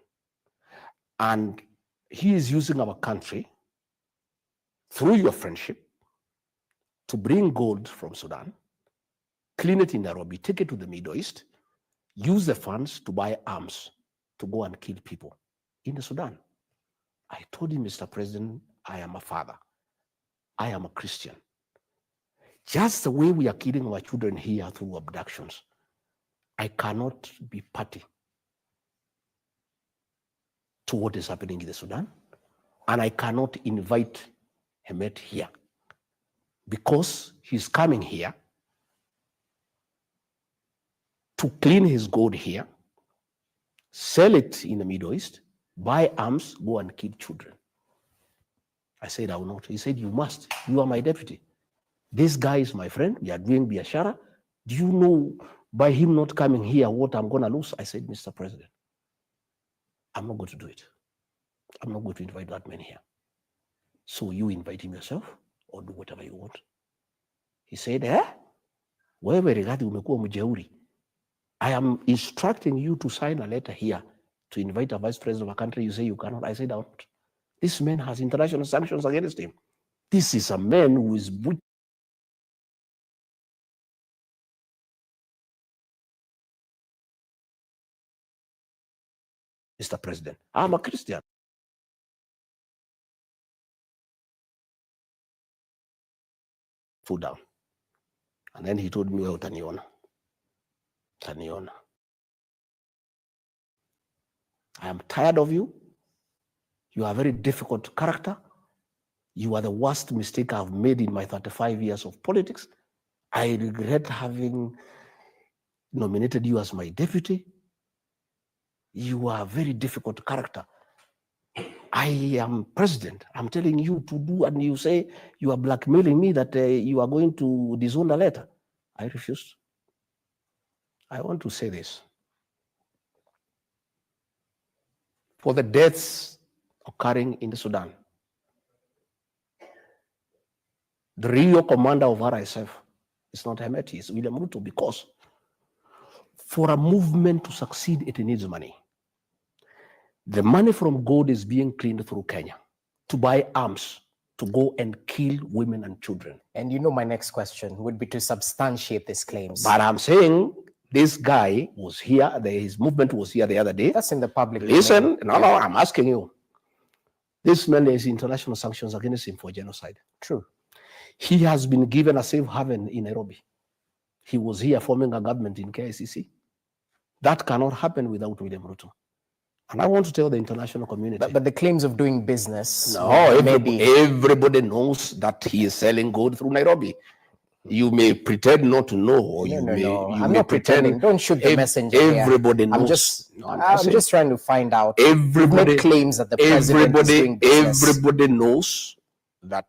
And he is using our country through your friendship, to bring gold from Sudan, clean it in Nairobi, take it to the Middle East, use the funds to buy arms to go and kill people in the Sudan. I told him, Mr. President, I am a father. I am a Christian. Just the way we are killing our children here through abductions, I cannot be party to what is happening in the Sudan, and I cannot invite Hemet here because he's coming here to clean his gold here, sell it in the Middle East, buy arms, go and kill children. I said, I will not. He said, you must. You are my deputy. This guy is my friend. We are doing biashara. Do you know by him not coming here what I'm going to lose? I said, Mr. President, I'm not going to do it. I'm not going to invite that man here. So you invite him yourself or do whatever you want. He said, wewe Rigathi umekuwa mjeuri. I am instructing you to sign a letter here to invite a vice president of a country. You say you cannot. I said, I won't. This man has international sanctions against him. This is a man who is Mr. President. I'm a Christian. Foot down. And then he told me, oh, Taniona. I am tired of you. You are a very difficult character. You are the worst mistake I've made in my 35 years of politics. I regret having nominated you as my deputy. You are a very difficult character. I am president. I'm telling you to do, and you say you are blackmailing me that you are going to disown the letter. I refused. I want to say this. For the deaths occurring in the Sudan, the real commander of RSF is not Hemet, it's William Ruto, because for a movement to succeed, it needs money. The money from gold is being cleaned through Kenya to buy arms to go and kill women and children. And you know my next question would be to substantiate these claims. But I'm saying this guy was here, his movement was here the other day. That's in the public. Listen, no, I'm asking you. This man, there is international sanctions against him for genocide. True. He has been given a safe haven in Nairobi. He was here forming a government in KICC. That cannot happen without William Ruto. And I want to tell the international community. But the claims of doing business. No, everybody knows that he is selling gold through Nairobi. You may pretend not to know, or I'm not pretending. Don't shoot the messenger. Everybody knows. I'm just trying to find out. Everybody claims that the president is doing business. Everybody knows that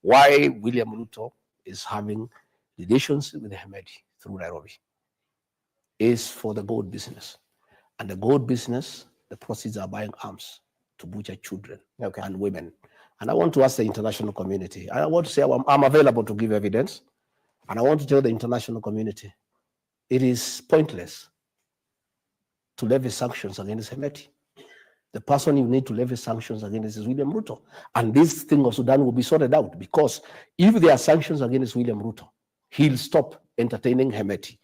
why William Ruto is having relations with Hemedi through Nairobi is for the gold business. And the gold business, the proceeds are buying arms to butcher children and women. And I want to ask the international community. I want to say I'm available to give evidence. And I want to tell the international community, it is pointless to levy sanctions against Hemeti. The person you need to levy sanctions against is William Ruto. And this thing of Sudan will be sorted out, because if there are sanctions against William Ruto, he'll stop entertaining Hemeti.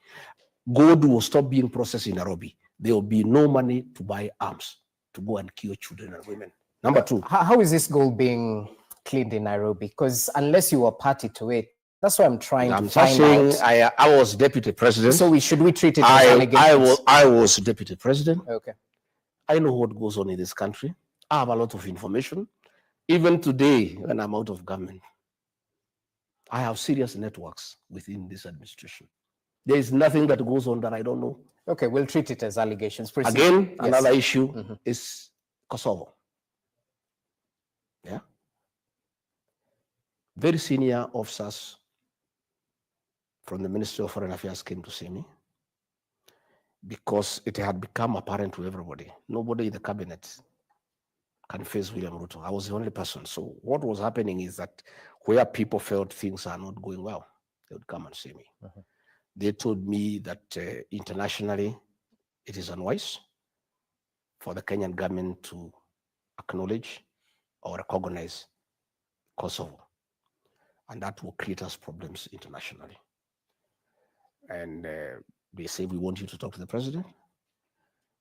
Gold will stop being processed in Nairobi. There will be no money to buy arms to go and kill children and women. Number two. How is this gold being cleaned in Nairobi? Because unless you were party to it, that's what I'm trying to find out. I was deputy president. So should we treat it as allegations? I was deputy president. Okay. I know what goes on in this country. I have a lot of information. Even today, when I'm out of government, I have serious networks within this administration. There is nothing that goes on that I don't know. Okay, we'll treat it as allegations. Proceed. Again, another issue is Kosovo. Yeah. Very senior officers from the Ministry of Foreign Affairs came to see me because it had become apparent to everybody. Nobody in the cabinet can face William Ruto. I was the only person. So what was happening is that where people felt things are not going well, they would come and see me. They told me that internationally it is unwise for the Kenyan government to acknowledge or recognize Kosovo. and that will create us problems internationally. And they say, we want you to talk to the president,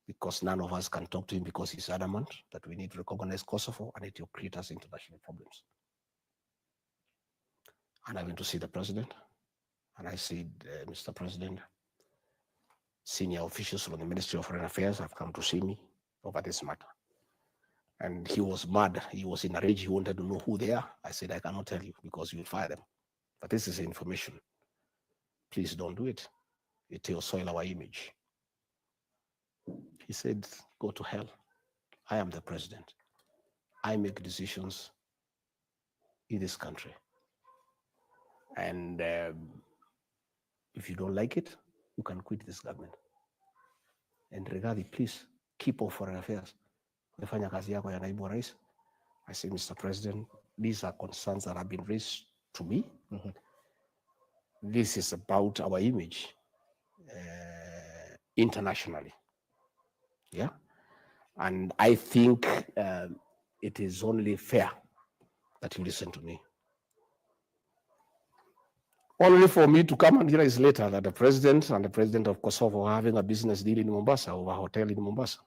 because none of us can talk to him because he's adamant that we need to recognize Kosovo, and it will create us international problems. And I went to see the president, and I said, Mr. President, senior officials from the Ministry of Foreign Affairs have come to see me over this matter. And he was mad. He was in a rage. He wanted to know who they are. I said, I cannot tell you because you will fire them. But this is information. Please don't do it. It will soil our image. He said, go to hell. I am the president. I make decisions in this country. And if you don't like it, you can quit this government. And Rigathi, please keep off foreign affairs. Umefanya kazi yako ya naibu wa rais. I say, Mr. President, these are concerns that have been raised to me. This is about our image internationally. Yeah. And I think it is only fair that you listen to me. Only for me to come and realize later that the president and the president of Kosovo are having a business deal in Mombasa, over a hotel in Mombasa.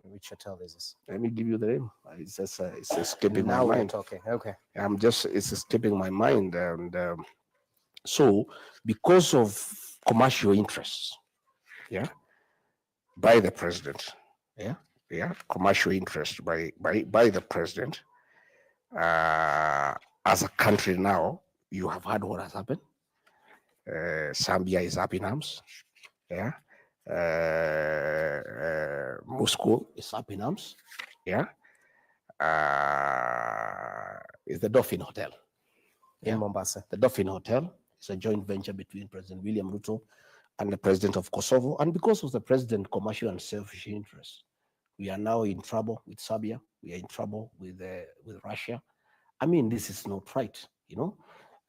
Which hotel is this? Let me give you the name. It's just it's escaping now my mind. Okay, okay. It's escaping my mind. And so because of commercial interests, yeah, by the president, commercial interest by the president, as a country now, you have heard what has happened. Zambia is up in arms. Yeah. Moscow is up in arms. Yeah. It's the Dolphin Hotel in Mombasa. The Dolphin Hotel is a joint venture between President William Ruto and the president of Kosovo. And because of the president's commercial and selfish interests, we are now in trouble with Serbia. We are in trouble with Russia. I mean, this is not right, you know.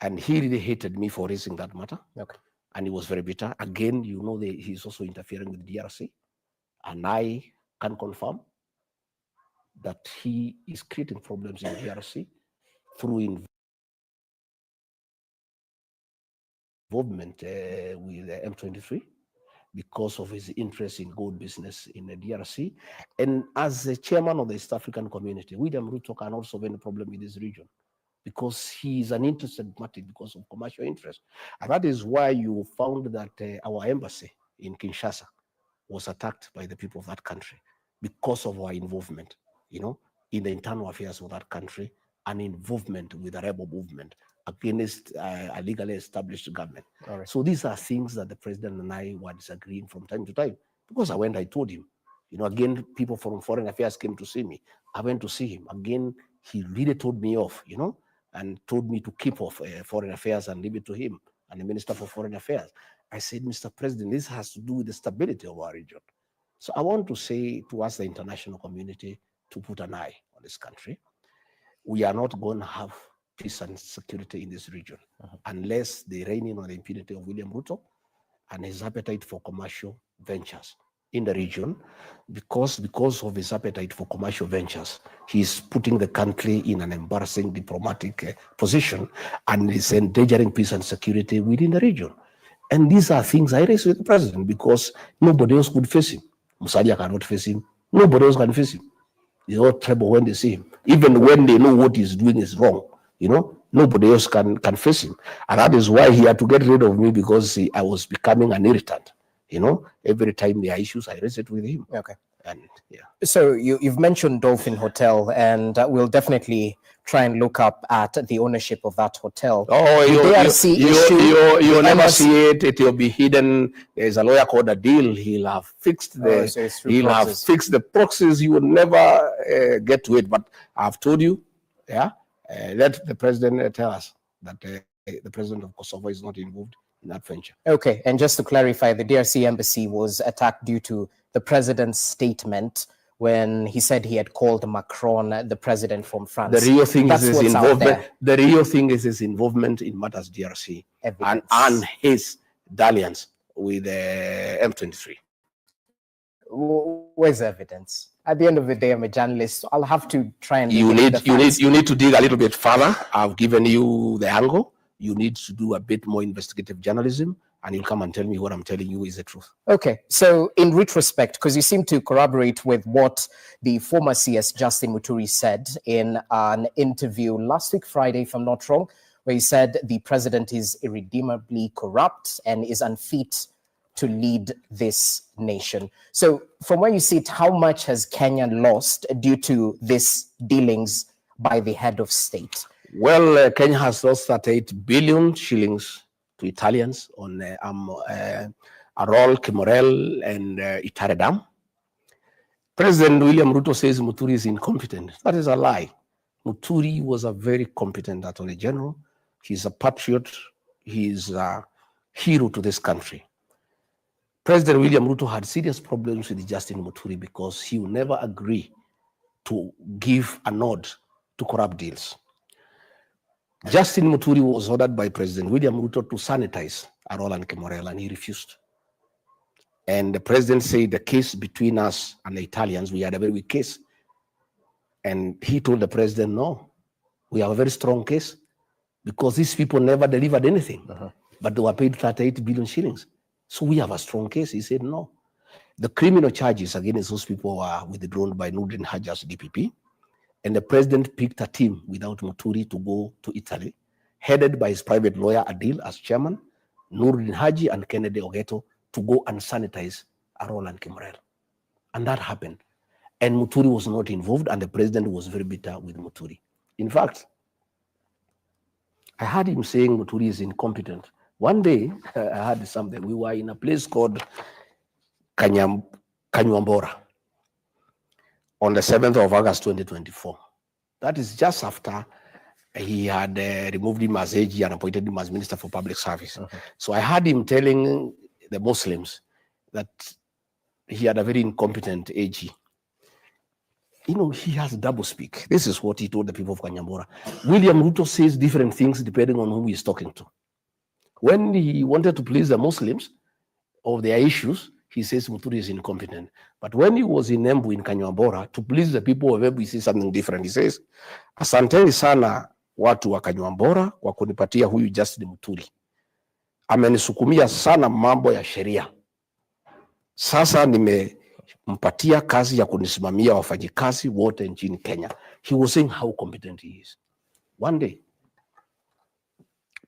And he really hated me for raising that matter. Okay. And he was very bitter. Again, you know, he's also interfering with the DRC. And I can confirm that he is creating problems in the DRC through involvement with M23 because of his interest in gold business in the DRC. And as the chairman of the East African community, William Ruto can also have a problem in this region, because he is an interested party because of commercial interest. And that is why you found that our embassy in Kinshasa was attacked by the people of that country because of our involvement, you know, in the internal affairs of that country and involvement with the rebel movement against a legally established government. Right. So these are things that the president and I were disagreeing from time to time, because I told him, you know, again, people from foreign affairs came to see me. I went to see him. Again, he really told me off, you know, and told me to keep off foreign affairs and leave it to him and the Minister for Foreign Affairs. I said, Mr. President, this has to do with the stability of our region. So I want to say to us, the international community, to put an eye on this country. We are not going to have peace and security in this region unless they rein in on the impunity of William Ruto and his appetite for commercial ventures in the region. Because of his appetite for commercial ventures, he's putting the country in an embarrassing diplomatic position and is endangering peace and security within the region. And these are things I raised with the president because nobody else could face him. Musalia cannot face him. Nobody else can face him. It's all trouble when they see him. Even when they know what he's doing is wrong, you know, nobody else can face him. And that is why he had to get rid of me, because I was becoming an irritant. You know, every time there are issues, I raise it with him. Okay. And yeah. So you've mentioned Dolphin Hotel, and we'll definitely try and look up at the ownership of that hotel. Oh, you'll never see it. It will be hidden. There's a lawyer called Adil. He'll have fixed fixed the proxies. You will never get to it. But I've told you, let the president tell us that the president of Kosovo is not involved in that venture. Okay, and just to clarify, the DRC embassy was attacked due to the president's statement when he said he had called Macron the president from France. The real thing is his involvement. The real thing is his involvement in matters DRC and his dalliance with M23. Where's the evidence? At the end of the day, I'm a journalist. So I'll have to try and. You need to dig a little bit further. I've given you the angle. you need to do a bit more investigative journalism, and you'll come and tell me what I'm telling you is the truth. Okay, so in retrospect, because you seem to corroborate with what the former CS Justin Muturi said in an interview last week, Friday, if I'm not wrong, where he said the president is irredeemably corrupt and is unfit to lead this nation. So from where you sit, how much has Kenya lost due to these dealings by the head of state? Well, Kenya has lost 38 billion shillings to Italians on Arol, Kimorel, and Itare Dam. President William Ruto says Muturi is incompetent. That is a lie. Muturi was a very competent Attorney General. He's a patriot. He's a hero to this country. President William Ruto had serious problems with Justin Muturi because he would never agree to give a nod to corrupt deals. Justin Muturi was ordered by President William Ruto to sanitize Arol and Kimorel, and he refused. And the president said the case between us and the Italians, we had a very weak case. And he told the president, no, we have a very strong case because these people never delivered anything, but they were paid 38 billion shillings. So we have a strong case. He said, no. The criminal charges against those people were withdrawn by Nurdin Haja's DPP. And the president picked a team without Muturi to go to Italy, headed by his private lawyer, Adil, as chairman, Nurdin Haji and Kennedy Ogeto, to go and sanitize Arol and Kimorel. And that happened. And Muturi was not involved, and the president was very bitter with Muturi. In fact, I heard him saying Muturi is incompetent. One day, I heard something. We were in a place called Kanyuambora on the 7th of August, 2024. That is just after he had removed him as AG and appointed him as Minister for Public Service. So I heard him telling the Muslims that he had a very incompetent AG. You know, he has double speak. This is what he told the people of Kanyambora. William Ruto says different things depending on who he's talking to. When he wanted to please the Muslims of their issues, he says Muturi is incompetent. But when he was in Embu in Kanyambora, to please the people of Embu, he says something different. He says, asanteni sana watu wa Kanyambora kwa kunipatia huyu Justin Muturi. Amenisukumia sana mambo ya sheria. Sasa nimempatia kazi ya kunisimamia wafanyikazi wote nchini Kenya. He was saying how competent he is. One day,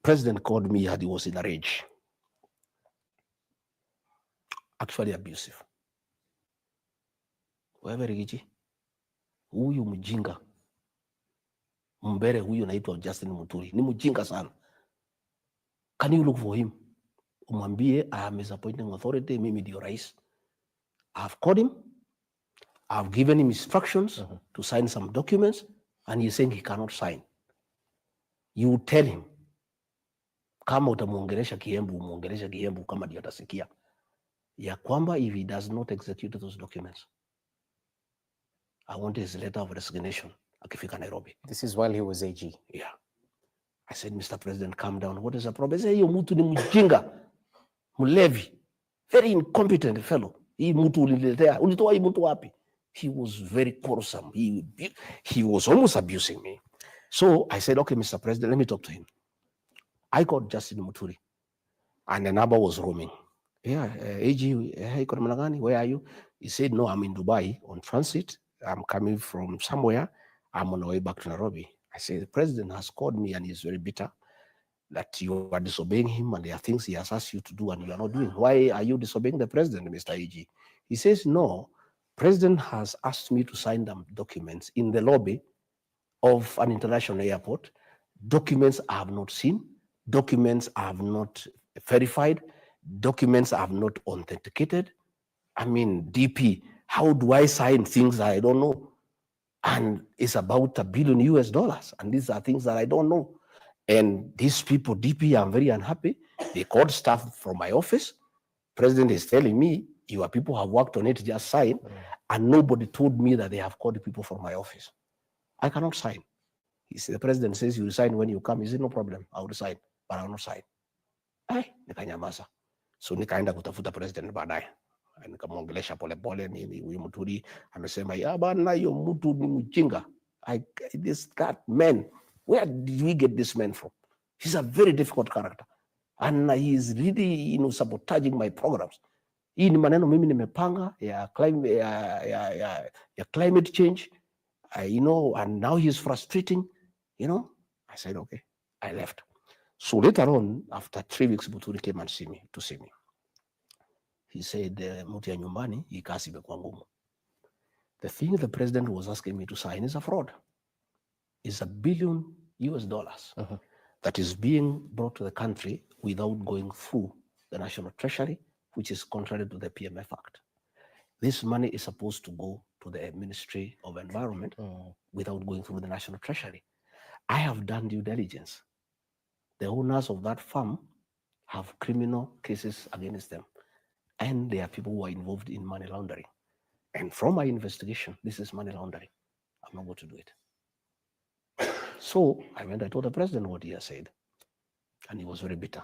President called me and he was in a rage. Actually abusive. Wewe Rigiji, huyu mjinga, mbere huyu naitwa Justin Muturi, ni mjinga sana. Can you look for him? Umwambie, I am his appointing authority, mimi ndio rais. I have called him, I have given him instructions to sign some documents, and he's saying he cannot sign. You tell him, kama utamuongelesha Kiembu, umuongelesha Kiembu kama ndio atasikia. Ya kwamba if he does not execute those documents, I want his letter of resignation akifika Nairobi. This is while he was AG. Yeah. I said, Mr. President, calm down. What is the problem? I said, hiyo mtu ni mjinga, mlevi, very incompetent fellow. Hii mtu uliletea, ulitoa hii mtu wapi? He was very quarrelsome. He was almost abusing me. So I said, okay, Mr. President, let me talk to him. I got Justin Muturi, and the number was roaming. Yeah, AG, hey, where are you? He said, no, I'm in Dubai on transit. I'm coming from somewhere. I'm on the way back to Nairobi. I said, the president has called me and he's very bitter that you are disobeying him and there are things he has asked you to do and you are not doing. Why are you disobeying the president, Mr. AG? He says, no, president has asked me to sign them documents in the lobby of an international airport. Documents I have not seen. Documents I have not verified. Documents I have not authenticated. I mean, DP, how do I sign things that I don't know? And it's about $1 billion. And these are things that I don't know. And these people, DP, I'm very unhappy. They called staff from my office. President is telling me, your people have worked on it, just sign. And nobody told me that they have called people from my office. I cannot sign. He said, the president says you resign when you come. He said, no problem, I will resign, but I will not sign. Nikanyamaza. So nikaenda kutafuta president baadaye. Nikamwongelesha polepole nini huyu Muturi amesema ya bana hiyo mtu ni mjinga. That man, where did we get this man from? He's a very difficult character. And he is really, sabotaging my programs. Hii ni maneno mimi nimepanga ya climate change, and now he's frustrating, I said, okay, I left. So later on, after 3 weeks, Muturi came and see me. He said, muti ya nyumbani, hii kazi imekuwa ngumu. The thing the president was asking me to sign is a fraud. It's $1 billion that is being brought to the country without going through the National Treasury, which is contrary to the PMF Act. This money is supposed to go to the Ministry of Environment without going through the National Treasury. I have done due diligence. The owners of that farm have criminal cases against them, and there are people who are involved in money laundering. And from my investigation, this is money laundering. I'm not going to do it. So I told the president what he has said, and he was very bitter.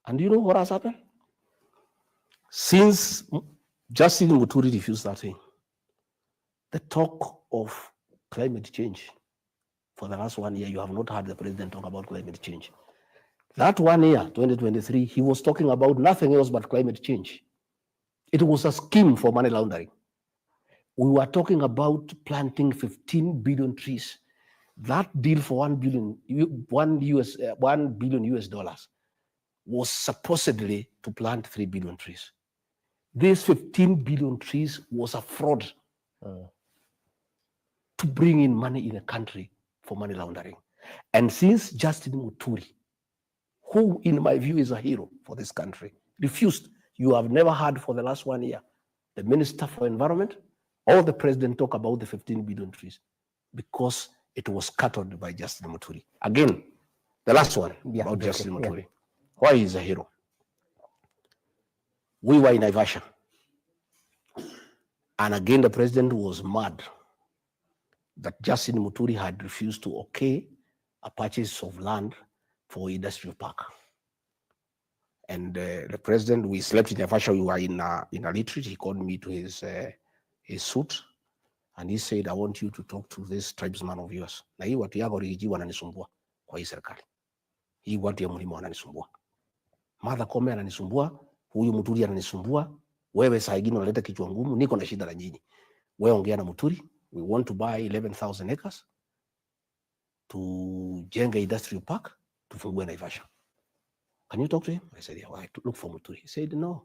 And you know what has happened? Since Justin Muturi refused that thing, the talk of climate change for the last 1 year, you have not heard the president talk about climate change. That 1 year, 2023, he was talking about nothing else but climate change. It was a scheme for money laundering. We were talking about planting 15 billion trees. That deal for $1 billion US dollars was supposedly to plant 3 billion trees. These 15 billion trees was a fraud to bring in money in a country for money laundering. And since Justin Muturi, who in my view is a hero for this country, refused, you have never heard for the last 1 year, the Minister for Environment or the President talk about the 15 billion trees, because it was scuttled by Justin Muturi. Again, the last one about Justin Muturi. Why he's a hero? We were in Naivasha. And again, the president was mad that Justin Muturi had refused to okay a purchase of land for industrial park. And the president, we slept in Naivasha, we were in a retreat. He called me to his suite. And he said, I want you to talk to this tribesman of yours. Na hii watu yako Rigiji wananisumbua kwa hii serikali. Hii watu ya mlima wananisumbua. Martha Koome ananisumbua, huyu Muturi ananisumbua, wewe saa ingine unaleta kichwa ngumu, niko na shida na nyinyi. Wewe ongea na Muturi, we want to buy 11,000 acres to jenga industrial park, tufungue Naivasha. Can you talk to him? I said, yeah, well, I look for Muturi. He said, no.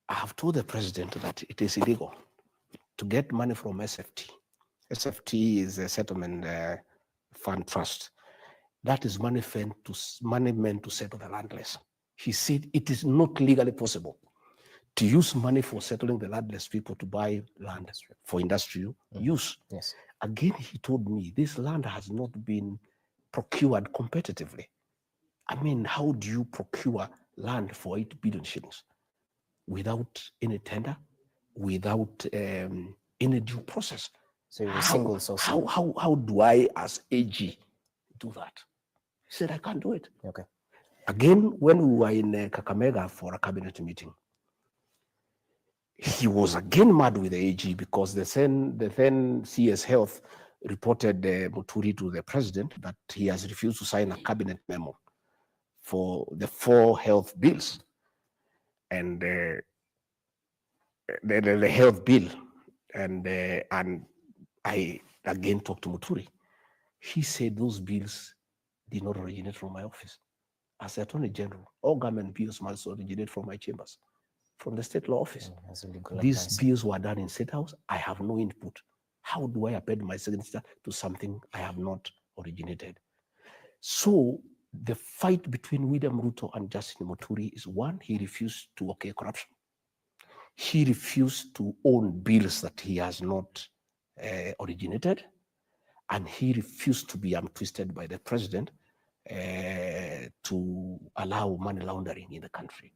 I have told the president that it is illegal to get money from SFT. SFT is a settlement fund trust. That is money meant to settle the landless. He said it is not legally possible to use money for settling the landless people to buy land for industrial use. Yes. Again, he told me this land has not been procured competitively. I mean, how do you procure land for 8 billion shillings without any tender, without any due process? So it was single source. How do I, as AG, do that? He said, I can't do it. Okay. Again, when we were in Kakamega for a cabinet meeting, he was again mad with the AG because the then CS Health reported Muturi to the president that he has refused to sign a cabinet memo for the 4 health bills. And the health bill, and I again talked to Muturi. He said those bills did not originate from my office. As the Attorney General, all government bills must originate from my chambers, from the State Law Office. These bills were done in State House. I have no input. How do I append my signature to something I have not originated? So the fight between William Ruto and Justin Muturi is one, he refused to okay corruption. He refused to own bills that he has not originated, and he refused to be twisted by the president to allow money laundering in the country.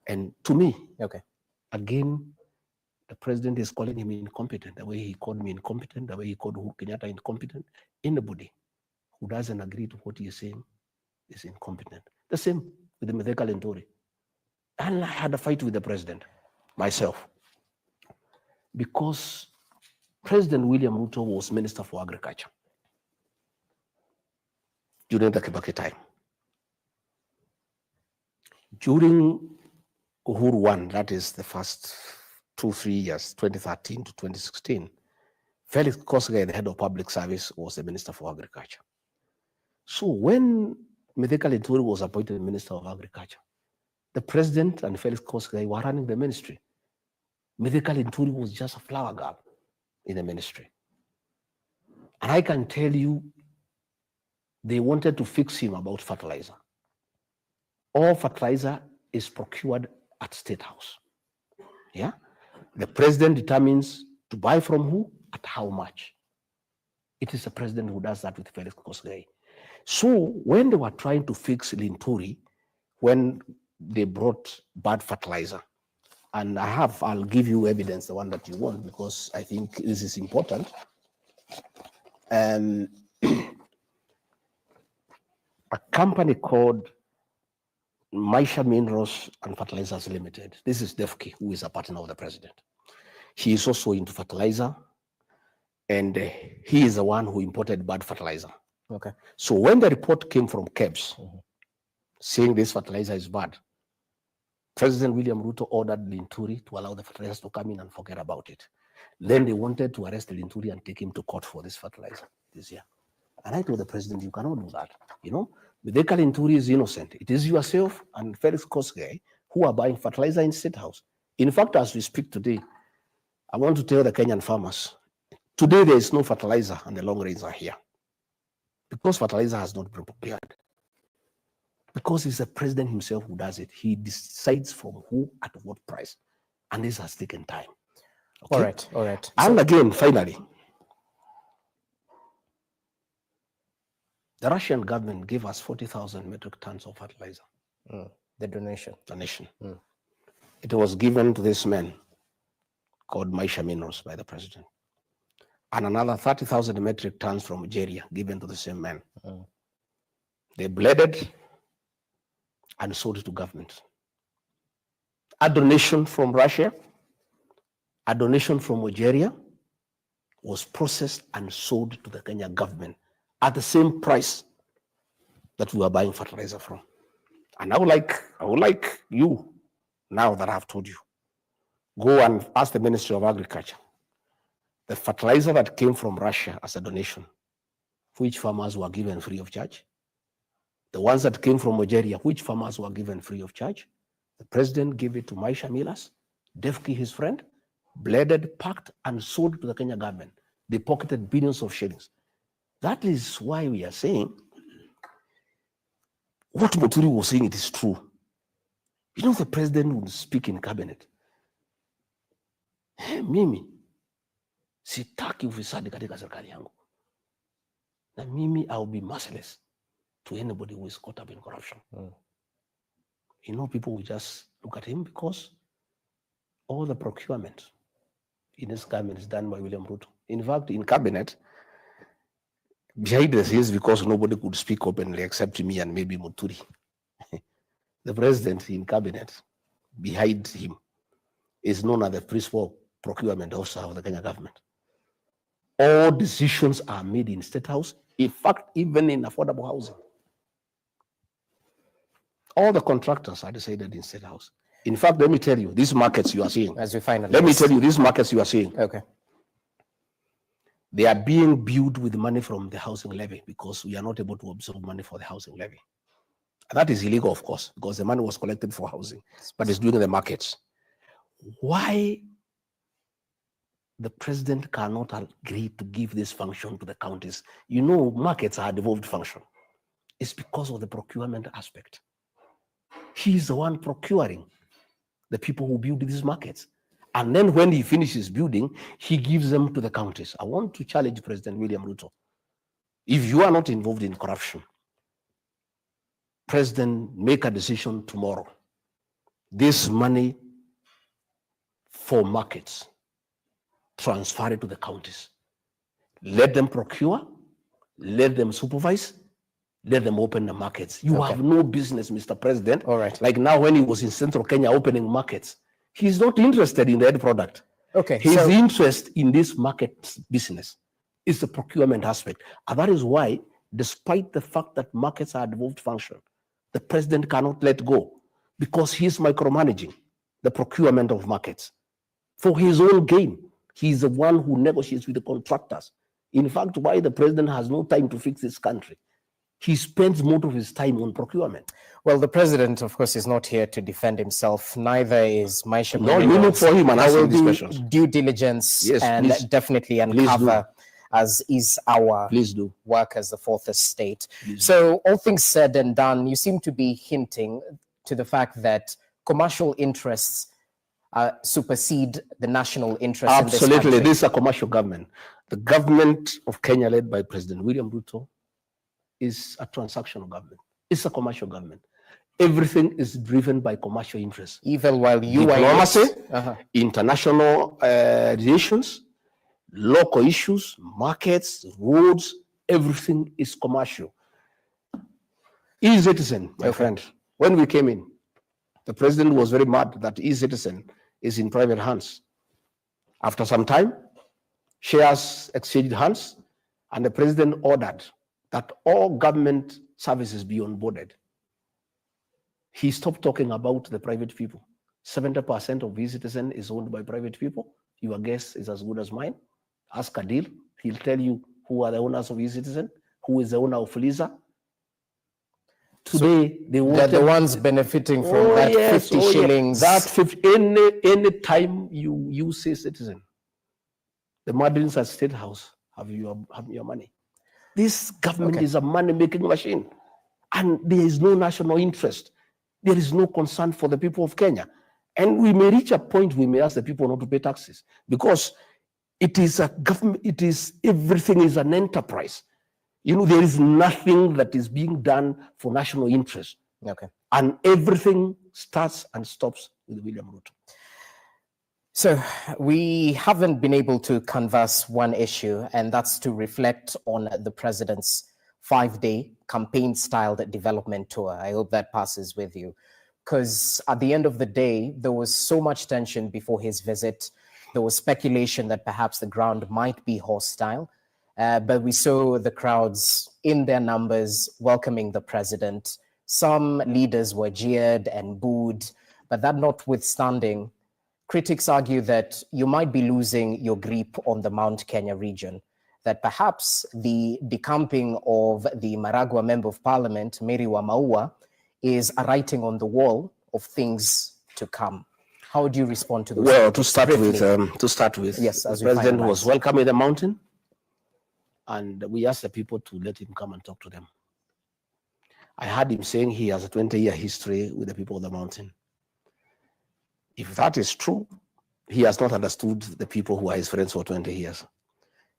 And to me, again, the president is calling him incompetent, the way he called me incompetent, the way he called Uhuru Kenyatta incompetent. Anybody who doesn't agree to what he is saying is incompetent. The same with the Mitheka Lentori. And I had a fight with the president myself because President William Ruto was Minister for Agriculture. during the Kibaki time. During Uhuru 1, that is the first 2-3 years, 2013 to 2016, Felix Kosgei, the head of public service, was the Minister for Agriculture. So when Mithika Linturi was appointed Minister of Agriculture, the president and Felix Kosgei were running the ministry. Mithika Linturi was just a flower girl in the ministry. And I can tell you, they wanted to fix him about fertilizer. All fertilizer is procured at State House. Yeah? The president determines to buy from who, at how much. It is the president who does that with Felix Kosgei. So when they were trying to fix Linturi, when they brought bad fertilizer, and I'll give you evidence, the one that you want, because I think this is important. A company called Maisha Minerals and Fertilizers Limited. This is Defke, who is a partner of the president. He is also into fertilizer, and he is the one who imported bad fertilizer. Okay. So when the report came from KEBS saying this fertilizer is bad, President William Ruto ordered Linturi to allow the fertilizers to come in and forget about it. Then they wanted to arrest Linturi and take him to court for this fertilizer this year. And I told the president, you cannot do that. You know, Mithika Linturi is innocent. It is yourself and Felix Kosgei who are buying fertilizer in State House. In fact, as we speak today, I want to tell the Kenyan farmers, today there is no fertilizer and the long rains are here. Because fertilizer has not been prepared. Because it's the president himself who does it. He decides from who at what price. And this has taken time. Okay? All right. And again, finally, the Russian government gave us 40,000 metric tons of fertilizer. The donation. It was given to this man called Maisha Minerals by the president. And another 30,000 metric tons from Nigeria given to the same man. They blended and sold it to government. A donation from Russia, a donation from Nigeria was processed and sold to the Kenya government at the same price that we were buying fertilizer from. And I would like you, now that I've told you, go and ask the Ministry of Agriculture, the fertilizer that came from Russia as a donation, which farmers were given free of charge? The ones that came from Nigeria, which farmers were given free of charge? The president gave it to Maisha Minerals, Defke, his friend, blended, packed, and sold to the Kenya government. They pocketed billions of shillings. That is why we are saying what Muturi was saying, it is true. You know, the president would speak in cabinet. Hey, mimi, sitaki ufisadi katika serikali yangu. Na mimi, I'll be merciless to anybody who is caught up in corruption. You know, people will just look at him because all the procurement in this government is done by William Ruto. In fact, in cabinet, behind the scenes, because nobody could speak openly except me and maybe Muturi. The president in cabinet, behind him, is known as the principal procurement officer of the Kenya government. All decisions are made in State House, in fact, even in affordable housing. All the contractors are decided in State House. In fact, let me tell you, these markets you are seeing. As we finally. Let me tell you, these markets you are seeing. Okay. They are being built with money from the housing levy because we are not able to absorb money for the housing levy. And that is illegal, of course, because the money was collected for housing, but it's doing the markets. Why the president cannot agree to give this function to the counties? You know, markets are a devolved function. It's because of the procurement aspect. He's the one procuring the people who build these markets. And then when he finishes building, he gives them to the counties. I want to challenge President William Ruto. If you are not involved in corruption, President, make a decision tomorrow. This money for markets, transfer it to the counties. Let them procure, let them supervise, let them open the markets. You have no business, Mr. President. All right. Like now when he was in Central Kenya opening markets, he's not interested in the end product. Okay. His interest in this market business is the procurement aspect. And that is why despite the fact that markets are a devolved function, the president cannot let go because he's micromanaging the procurement of markets for his own gain. He's the one who negotiates with the contractors. In fact, why the president has no time to fix this country, he spends most of his time on procurement. Well, the president, of course, is not here to defend himself. Neither is Maisha. No, you look for him and ask him these questions. Due diligence, Yes, and please. definitely uncover, as is our work as the fourth estate. So all things said and done, you seem to be hinting to the fact that commercial interests supersede the national interest. Absolutely, in this country. this is a commercial government. The government of Kenya, led by President William Ruto, is a transactional government. It's a commercial government. Everything is driven by commercial interests. Even while you diplomacy, are international relations, local issues, markets, roads, everything is commercial. E-Citizen, my friend, when we came in, the president was very mad that E-Citizen is in private hands. After some time, shares exchanged hands, and the president ordered that all government services be onboarded. He stopped talking about the private people. 70% of E-Citizen is owned by private people. Your guess is as good as mine. Ask Adil, he'll tell you who are the owners of E-Citizen, who is the owner of Fuliza. Today, they're the ones benefiting from that 50 shillings. That 50, any time you say citizen, the Madrins at State House have your money. This government is a money-making machine, and there is no national interest. There is no concern for the people of Kenya. And we may reach a point we may ask the people not to pay taxes because it is a government, everything is an enterprise. You know, there is nothing that is being done for national interest. And everything starts and stops with William Ruto. So we haven't been able to converse one issue, and that's to reflect on the president's 5-day campaign-styled development tour. I hope that passes with you. Because at the end of the day, there was so much tension before his visit. There was speculation that perhaps the ground might be hostile. But we saw the crowds in their numbers welcoming the president. Some leaders were jeered and booed, but that notwithstanding, critics argue that you might be losing your grip on the Mount Kenya region, that perhaps the decamping of the Maragua Member of Parliament, Mary Wamaua, is a writing on the wall of things to come. How would you respond to those? Well, to start with, yes, the president was welcome in the mountain, and we asked the people to let him come and talk to them. I heard him saying he has a 20-year history with the people of the mountain. If that is true, he has not understood the people who are his friends for 20 years.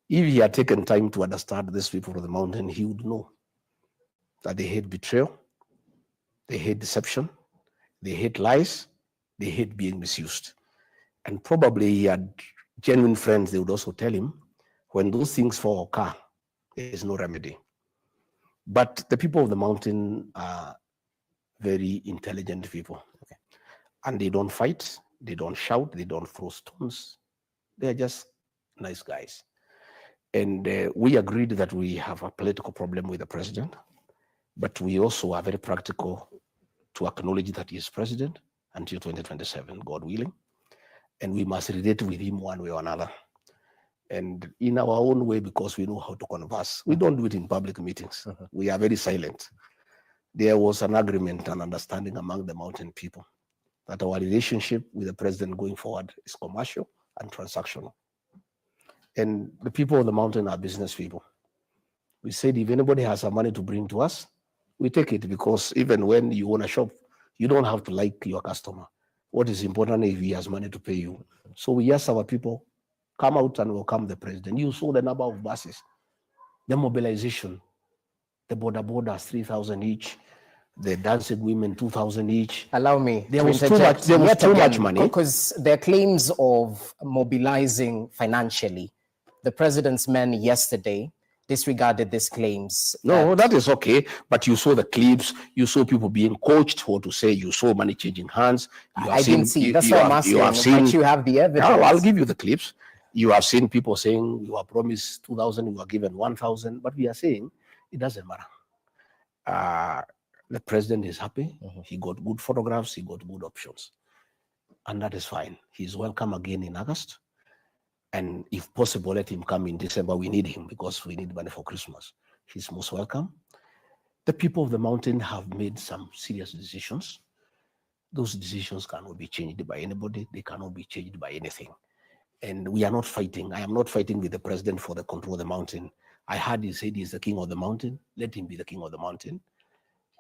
If he had taken time to understand these people of the mountain, he would know that they hate betrayal, they hate deception, they hate lies, they hate being misused. And probably he had genuine friends, they would also tell him, when those things fall occur, there is no remedy. But the people of the mountain are very intelligent people. And they don't fight, they don't shout, they don't throw stones. They're just nice guys. And we agreed that we have a political problem with the president, but we also are very practical to acknowledge that he is president until 2027, God willing. And we must relate with him one way or another. And in our own way, because we know how to converse. We don't do it in public meetings. We are very silent. There was an agreement and understanding among the mountain people that our relationship with the president going forward is commercial and transactional. And the people of the mountain are business people. We said if anybody has some money to bring to us, we take it, because even when you own a shop, you don't have to like your customer. What is important is if he has money to pay you. So we ask our people, come out and welcome the president. You saw the number of buses, the mobilization, the borders, 3,000 each, the dancing women, 2,000 each. Allow me. There was too much money. Because there are claims of mobilizing financially. The president's men yesterday disregarded these claims. No, that is okay. But you saw the clips. You saw people being coached what to say. You saw money changing hands. I didn't see. That's why I'm asking. But you have the evidence. No, I'll give you the clips. You have seen people saying you were promised 2,000, you were given 1,000. But we are saying It doesn't matter. The president is happy. He got good photographs. He got good options. And that is fine. He's welcome again in August. And if possible, let him come in December. We need him because we need money for Christmas. He's most welcome. The people of the mountain have made some serious decisions. Those decisions cannot be changed by anybody. They cannot be changed by anything. And we are not fighting. I am not fighting with the president for the control of the mountain. I heard he said he's the king of the mountain. Let him be the king of the mountain.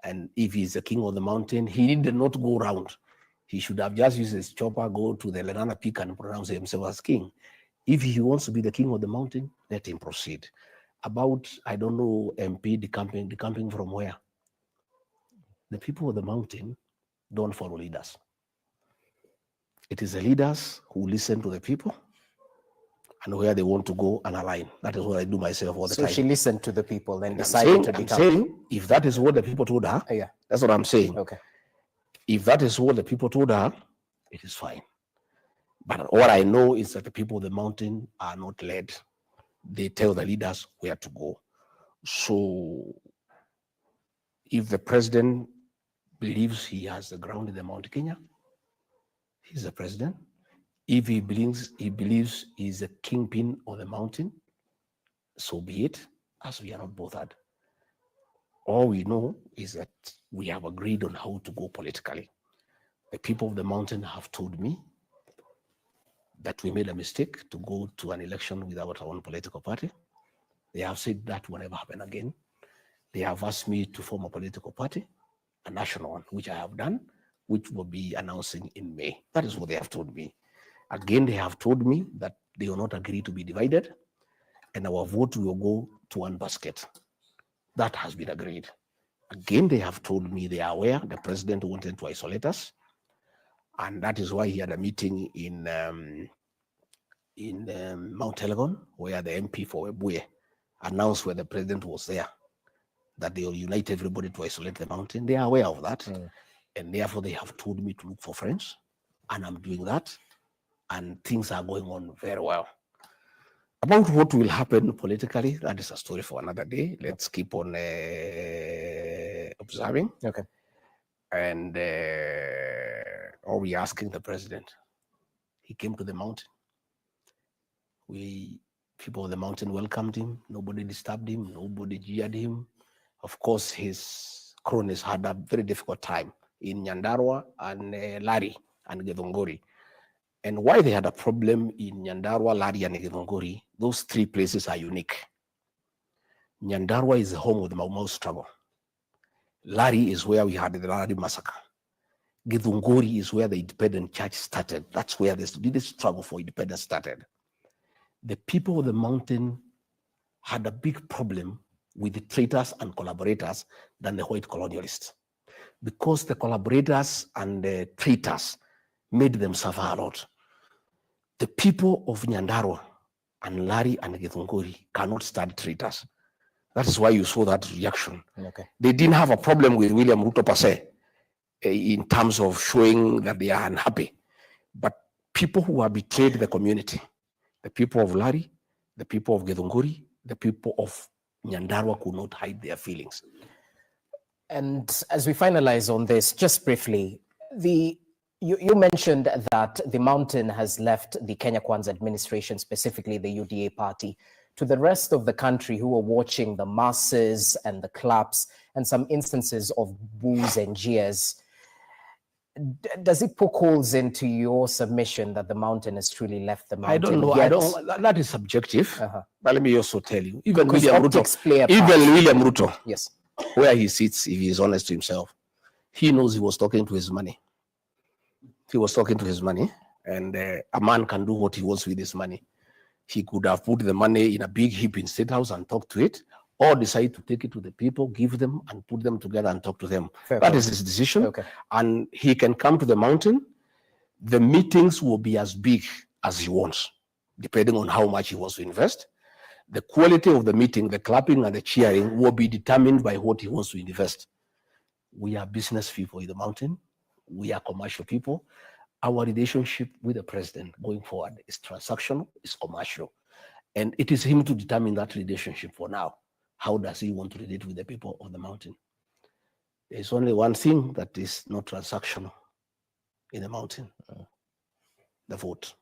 And if he's the king of the mountain, he did not go around. He should have just used his chopper, go to the Lenana Peak and pronounce himself as king. If he wants to be the king of the mountain, let him proceed. About, I don't know, MP decamping from where? The people of the mountain don't follow leaders. It is the leaders who listen to the people and where they want to go and align. That is what I do myself all the time. So she listened to the people and decided to become. I'm saying, if that is what the people told her, yeah, that's what I'm saying. Okay. If that is what the people told her, it is fine. But what I know is that the people of the mountain are not led. They tell the leaders where to go. So if the president believes he has the ground in the Mount Kenya, he's the president. If he believes he's a kingpin of the mountain, so be it, as we are not bothered. All we know is that we have agreed on how to go politically. The people of the mountain have told me that we made a mistake to go to an election without our own political party. They have said that will never happen again. They have asked me to form a political party, a national one, which I have done, which will be announcing in May. That is what they have told me. Again, they have told me that they will not agree to be divided, and our vote will go to one basket. That has been agreed. Again, they have told me they are aware the president wanted to isolate us, and that is why he had a meeting in Mount Elgon, where the MP for Webuye announced where the president was there, that they will unite everybody to isolate the mountain. They are aware of that, and therefore they have told me to look for friends, and I'm doing that, and things are going on very well. About what will happen politically, that is a story for another day. Let's keep on observing. Okay. And are we asking the president? He came to the mountain. People of the mountain welcomed him. Nobody disturbed him. Nobody jeered him. Of course, his cronies had a very difficult time in Nyandarua and Lari and Githunguri. And why they had a problem in Nyandarua, Lari, and Githunguri, those three places are unique. Nyandarua is the home of the Mau Mau struggle. Lari is where we had the Lari massacre. Githunguri is where the independent church started. That's where this struggle for independence started. The people of the mountain had a big problem with the traitors and collaborators than the white colonialists, because the collaborators and the traitors made them suffer a lot. The people of Nyandarua and Lari and Githunguri cannot stand traitors. That is why you saw that reaction. Okay. They didn't have a problem with William Ruto per se, in terms of showing that they are unhappy. But people who have betrayed the community, the people of Lari, the people of Githunguri, the people of Nyandarua could not hide their feelings. And as we finalize on this, just briefly, you mentioned that the mountain has left the Kenya Kwanza administration, specifically the UDA party, to the rest of the country who are watching the masses and the claps and some instances of boos and jeers. Does it poke holes into your submission that the mountain has truly left the mountain? I don't know. That is subjective. But let me also tell you, even William Ruto, yes, where he sits, if he is honest to himself, he knows he was talking to his money. He was talking to his money, and a man can do what he wants with his money. He could have put the money in a big heap in State House and talk to it, or decide to take it to the people, give them, and put them together and talk to them. That is his decision. Okay. And he can come to the mountain. The meetings will be as big as he wants, depending on how much he wants to invest. The quality of the meeting, the clapping and the cheering, will be determined by what he wants to invest. We are business people in the mountain. We are commercial people. Our relationship with the president going forward is transactional, is commercial. And it is him to determine that relationship for now. how does he want to relate with the people of the mountain? There's only one thing that is not transactional in the mountain, the vote.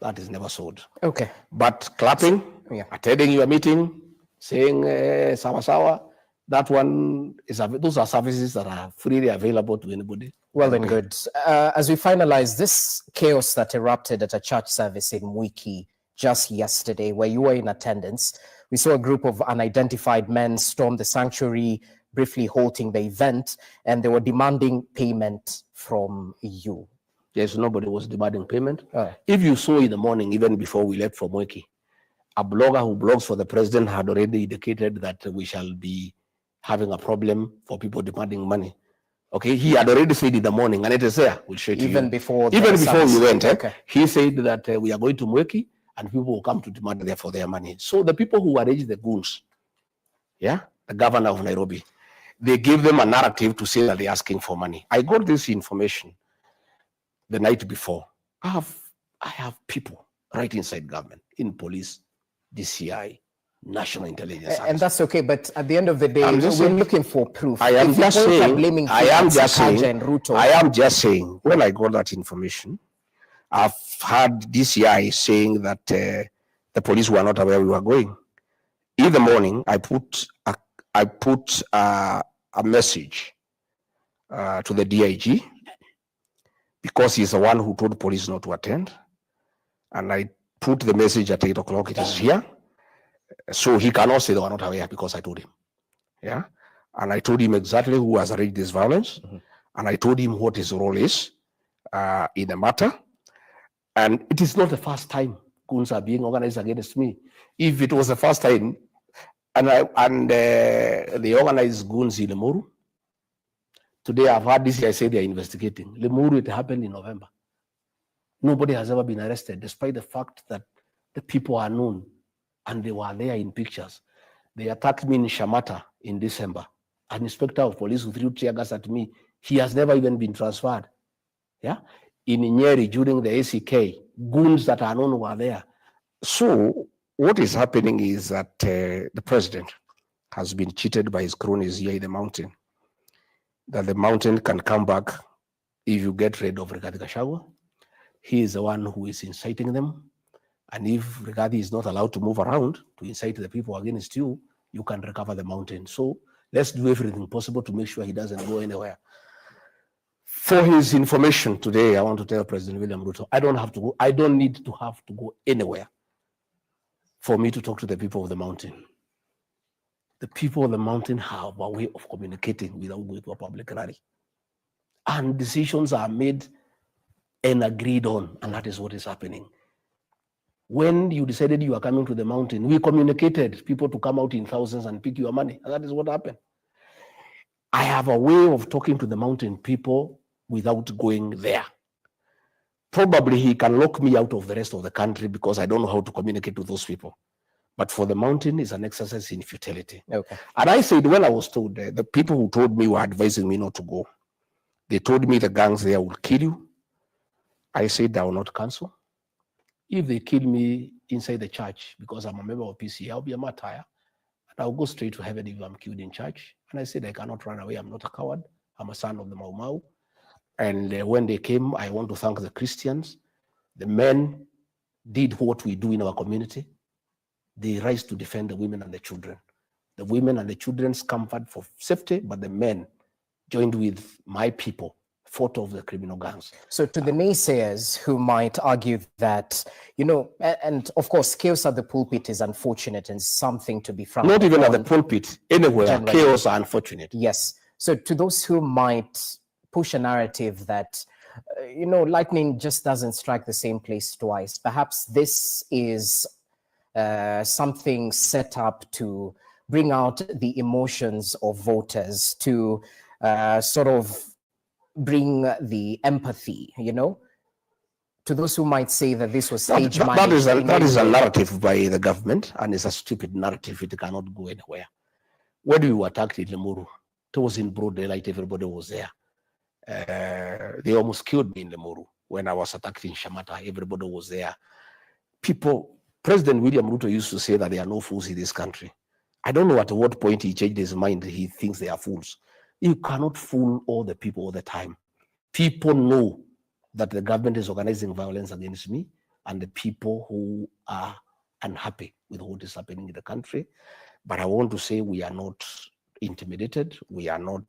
That is never sold. Okay. But clapping, attending your meeting, saying sawa sawa, that one is, those are services that are freely available to anybody. Well and good. As we finalize this chaos that erupted at a church service in Mwiki just yesterday, where you were in attendance, we saw a group of unidentified men storm the sanctuary, briefly halting the event, and they were demanding payment from you. Yes, nobody was demanding payment. If you saw in the morning, even before we left for Mwiki, a blogger who blogs for the president had already indicated that we shall be having a problem for people demanding money. Okay, he had already said in the morning, and it is there. We'll show it to you. Even before we went, okay. He said that we are going to Mwiki, and people will come to demand there for their money. So the people who arranged the goons, the governor of Nairobi, they gave them a narrative to say that they're asking for money. I got this information the night before. I have people right inside government, in police, DCI, National Intelligence Service. And that's okay, but at the end of the day, we're looking for proof. I am just saying, when I got that information, I've heard DCI saying that the police were not aware we were going. In the morning, I put a message to the DIG, because he's the one who told police not to attend. And I put the message at 8 o'clock, it is here. So he cannot say they were not aware because I told him. And I told him exactly who has arranged this violence. And I told him what his role is in the matter. And it is not the first time goons are being organized against me. If it was the first time, they organized goons in Limuru. Today I've heard this, I say they are investigating. Limuru, it happened in November. Nobody has ever been arrested, despite the fact that the people are known and they were there in pictures. They attacked me in Shamata in December. An inspector of police who threw tear gas at me, he has never even been transferred. In Nyeri, during the ACK, goons that are known were there. So what is happening is that the president has been cheated by his cronies here in the mountain. That the mountain can come back if you get rid of Rigathi Gachagua. He is the one who is inciting them. And if Rigathi is not allowed to move around to incite the people against you, you can recover the mountain. So let's do everything possible to make sure he doesn't go anywhere. For his information today, I want to tell President William Ruto, I don't need to have to go anywhere for me to talk to the people of the mountain. The people of the mountain have a way of communicating without going to a public rally. And decisions are made and agreed on, and that is what is happening. When you decided you are coming to the mountain, we communicated people to come out in thousands and pick your money, and that is what happened. I have a way of talking to the mountain people without going there. Probably he can lock me out of the rest of the country because I don't know how to communicate with those people. But for the mountain, it's an exercise in futility. Okay. And I said, when I was told, the people who told me were advising me not to go. They told me the gangs there will kill you. I said, I will not cancel. If they kill me inside the church, because I'm a member of PC, I'll be a martyr. And I'll go straight to heaven if I'm killed in church. And I said, I cannot run away. I'm not a coward. I'm a son of the Mau Mau. And when they came, I want to thank the Christians. The men did what we do in our community. They rise to defend the women and the children. The women and the children's comfort for safety, but the men joined with my people, fought off the criminal gangs. So to the naysayers who might argue that, and of course, chaos at the pulpit is unfortunate and something to be frowned upon. Not even at the pulpit, anywhere, generally. Chaos are unfortunate. Yes. So to those who might push a narrative that, lightning just doesn't strike the same place twice, perhaps this is something set up to bring out the emotions of voters, to sort of bring the empathy, to those who might say that this was stage managed. That is a narrative by the government, and it's a stupid narrative. It cannot go anywhere. When we were attacked in Limuru, it was in broad daylight, everybody was there. They almost killed me in Limuru. When I was attacked in Shamata, everybody was there. President William Ruto used to say that there are no fools in this country. I don't know at what point he changed his mind. He thinks they are fools. You cannot fool all the people all the time. People know that the government is organizing violence against me and the people who are unhappy with what is happening in the country. But I want to say we are not intimidated. We are not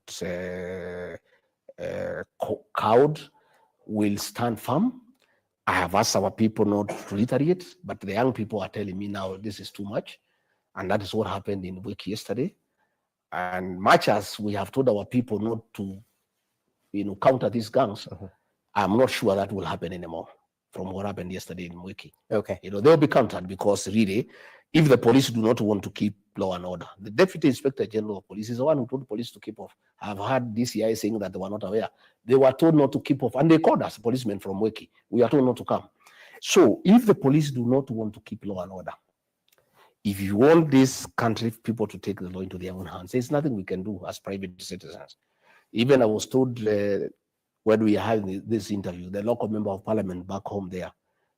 cowed. We'll stand firm. I have asked our people not to retaliate, but the young people are telling me now this is too much. And that is what happened in Wiki yesterday. And much as we have told our people not to, counter these gangs, I'm not sure that will happen anymore from what happened yesterday in Wiki. Okay. They'll be countered because really, if the police do not want to keep law and order, the Deputy Inspector General of Police is the one who told the police to keep off. I've heard DCI saying that they were not aware. They were told not to keep off, and they called us, policemen from Wiki. We are told not to come. So if the police do not want to keep law and order, if you want this country people to take the law into their own hands, there's nothing we can do as private citizens. Even I was told when we had this interview, the local member of parliament back home there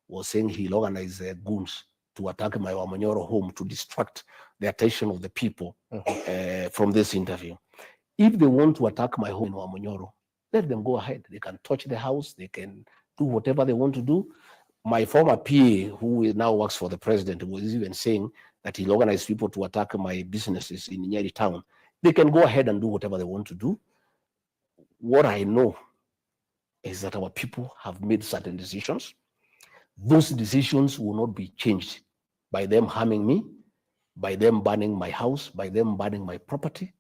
was saying he'll organize goons to attack my Wamanyoro home to distract the attention of the people from this interview. If they want to attack my home in Wamanyoro, let them go ahead. They can touch the house. They can do whatever they want to do. My former PA, who now works for the president, was even saying that he'll organize people to attack my businesses in Nyeri town. They can go ahead and do whatever they want to do. What I know is that our people have made certain decisions. Those decisions will not be changed by them harming me, by them burning my house, by them burning my property.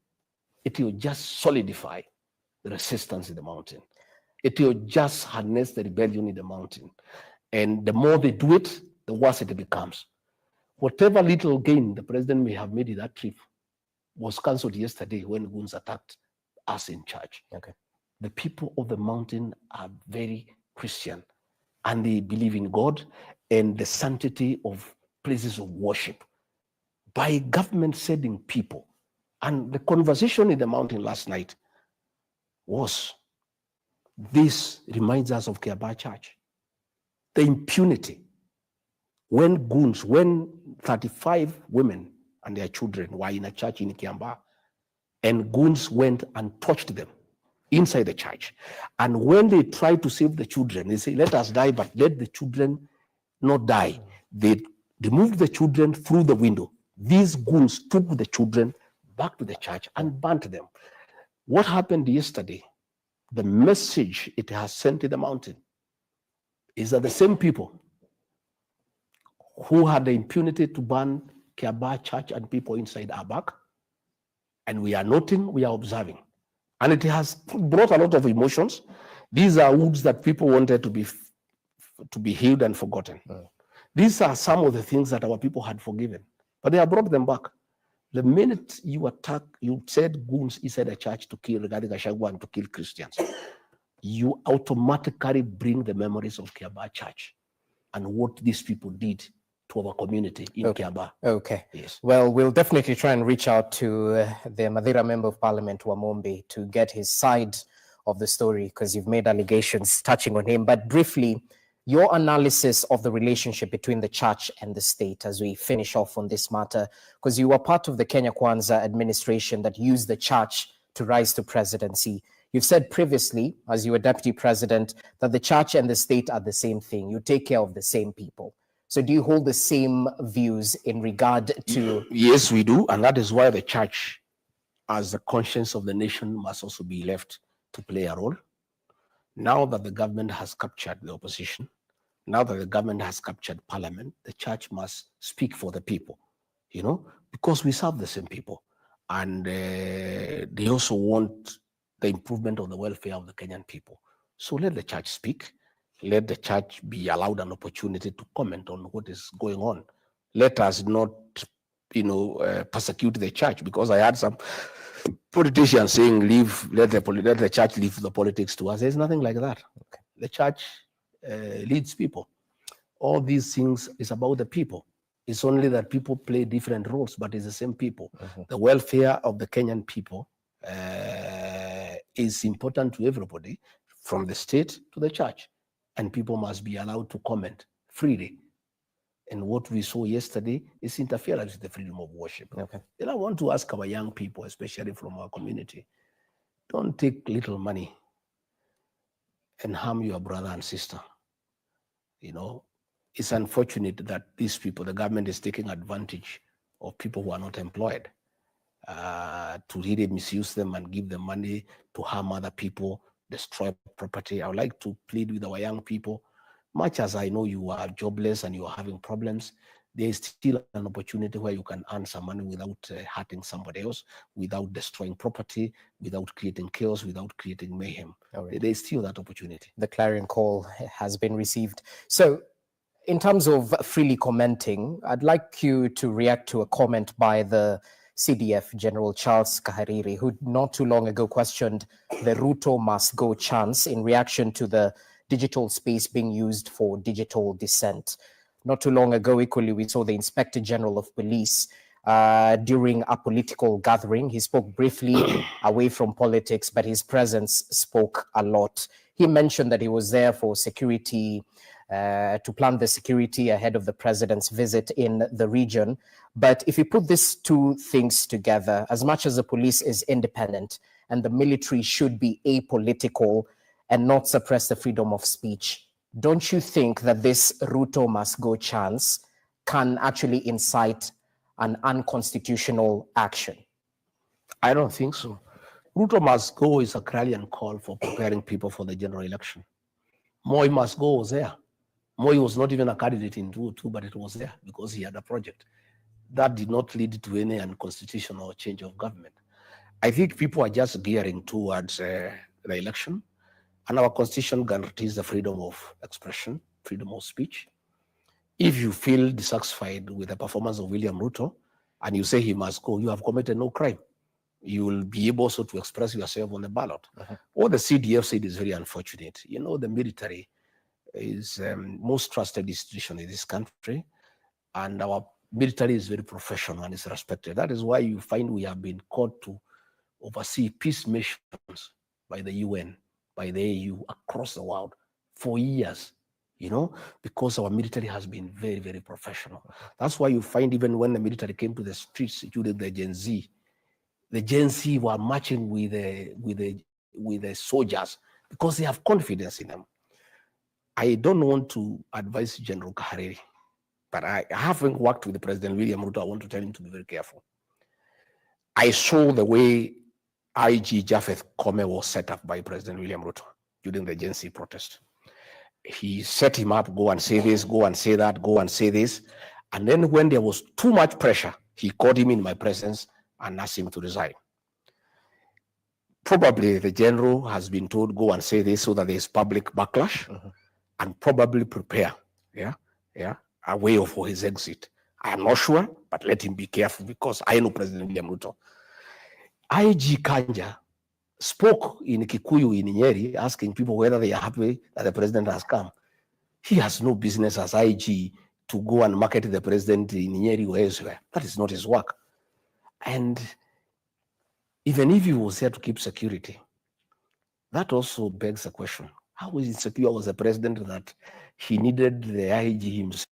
It will just solidify the resistance in the mountain. It will just harness the rebellion in the mountain. And the more they do it, the worse it becomes. Whatever little gain the president may have made in that trip was cancelled yesterday when goons attacked us in charge. Okay. The people of the mountain are very Christian and they believe in God and the sanctity of places of worship by government sending people. And the conversation in the mountain last night was, this reminds us of Kiambaa Church. The impunity when 35 women and their children were in a church in Kiambaa and goons went and touched them inside the church. And when they tried to save the children, they say, let us die, but let the children not die. They removed the children through the window. These goons took the children back to the church and burnt them. What happened yesterday, the message it has sent to the mountain, is that the same people who had the impunity to burn Kiambaa Church and people inside are back. And we are noting, we are observing. And it has brought a lot of emotions. These are wounds that people wanted to be healed and forgotten. These are some of the things that our people had forgiven, but they have brought them back. The minute you said goons inside a church to kill Gachagua and to kill Christians, you automatically bring the memories of Kiambaa Church and what these people did to our community in Kiambaa. Okay. Yes. Well, we'll definitely try and reach out to the Madeira Member of Parliament, Wamombi, to get his side of the story, because you've made allegations touching on him. But briefly, your analysis of the relationship between the church and the state as we finish off on this matter, because you were part of the Kenya Kwanza administration that used the church to rise to presidency. You've said previously, as you were deputy president, that the church and the state are the same thing. You take care of the same people. So do you hold the same views in regard to... Yes, we do. And that is why the church, as the conscience of the nation, must also be left to play a role. Now that the government has captured the opposition, now that the government has captured parliament, the church must speak for the people, because we serve the same people. And they also want the improvement of the welfare of the Kenyan people. So let the church speak. Let the church be allowed an opportunity to comment on what is going on. Let us not, persecute the church, because I had some politicians saying, let the church leave the politics to us. There's nothing like that. Okay. The church leads people. All these things is about the people. It's only that people play different roles, but it's the same people. The welfare of the Kenyan people is important to everybody, from the state to the church. And people must be allowed to comment freely. And what we saw yesterday is interference with the freedom of worship. Okay. Then I want to ask our young people, especially from our community, don't take little money and harm your brother and sister. You know, it's unfortunate that these people, the government is taking advantage of people who are not employed to really misuse them and give them money to harm other people, destroy property. I would like to plead with our young people, much as I know you are jobless and you are having problems, there is still an opportunity where you can earn some money without hurting somebody else, without destroying property, without creating chaos, without creating mayhem. Right. There is still that opportunity. The clarion call has been received. So in terms of freely commenting, I'd like you to react to a comment by the CDF General Charles Kahariri, who not too long ago questioned the Ruto must go chance in reaction to the digital space being used for digital dissent. Not too long ago, equally, we saw the Inspector General of Police during a political gathering. He spoke briefly away from politics, but his presence spoke a lot. He mentioned that he was there for security, to plan the security ahead of the president's visit in the region. But if you put these two things together, as much as the police is independent and the military should be apolitical and not suppress the freedom of speech, don't you think that this Ruto must go chance can actually incite an unconstitutional action? I don't think so. Ruto must go is a clarion call for preparing people for the general election. Moi must go was there. Moi was not even a candidate in 2002, but it was there because he had a project. That did not lead to any unconstitutional change of government. I think people are just gearing towards the election, and our constitution guarantees the freedom of expression, freedom of speech. If you feel dissatisfied with the performance of William Ruto and you say he must go, you have committed no crime. You will be able also to express yourself on the ballot. What the CDF said is very unfortunate. You know, the military is most trusted institution in this country, and our military is very professional and is respected. That is why you find we have been called to oversee peace missions by the UN, by the AU across the world for years, you know, because our military has been very, very professional. That's why you find even when the military came to the streets during the Gen Z were marching with the soldiers because they have confidence in them. I don't want to advise General Kahariri, but I haven't worked with the President William Ruto. I want to tell him to be very careful. I saw the way IG Japheth Kome was set up by President William Ruto during the Gen Z protest. He set him up, go and say this, go and say that, go and say this. And then when there was too much pressure, he called him in my presence and asked him to resign. Probably the general has been told, go and say this so that there's public backlash, and probably prepare a way for his exit. I am not sure, but let him be careful because I know President William Ruto. IG Kanja spoke in Kikuyu in Nyeri, asking people whether they are happy that the president has come. He has no business as IG to go and market the president in Nyeri or elsewhere. That is not his work. And even if he was there to keep security, that also begs a question. How insecure was the president that he needed the IG himself?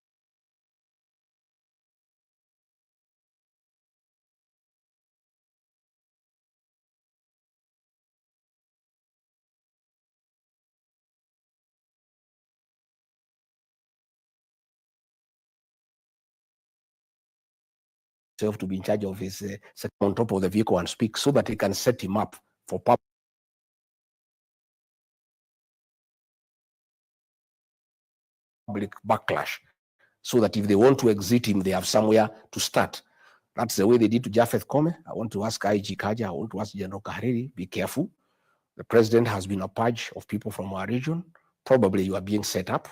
To be in charge of his on top of the vehicle and speak so that he can set him up for public backlash, so that if they want to exit him, they have somewhere to start. That's the way they did to Japheth Kome. I want to ask IG Kaja, I want to ask General Kahariri, be careful. The president has been a purge of people from our region. Probably you are being set up,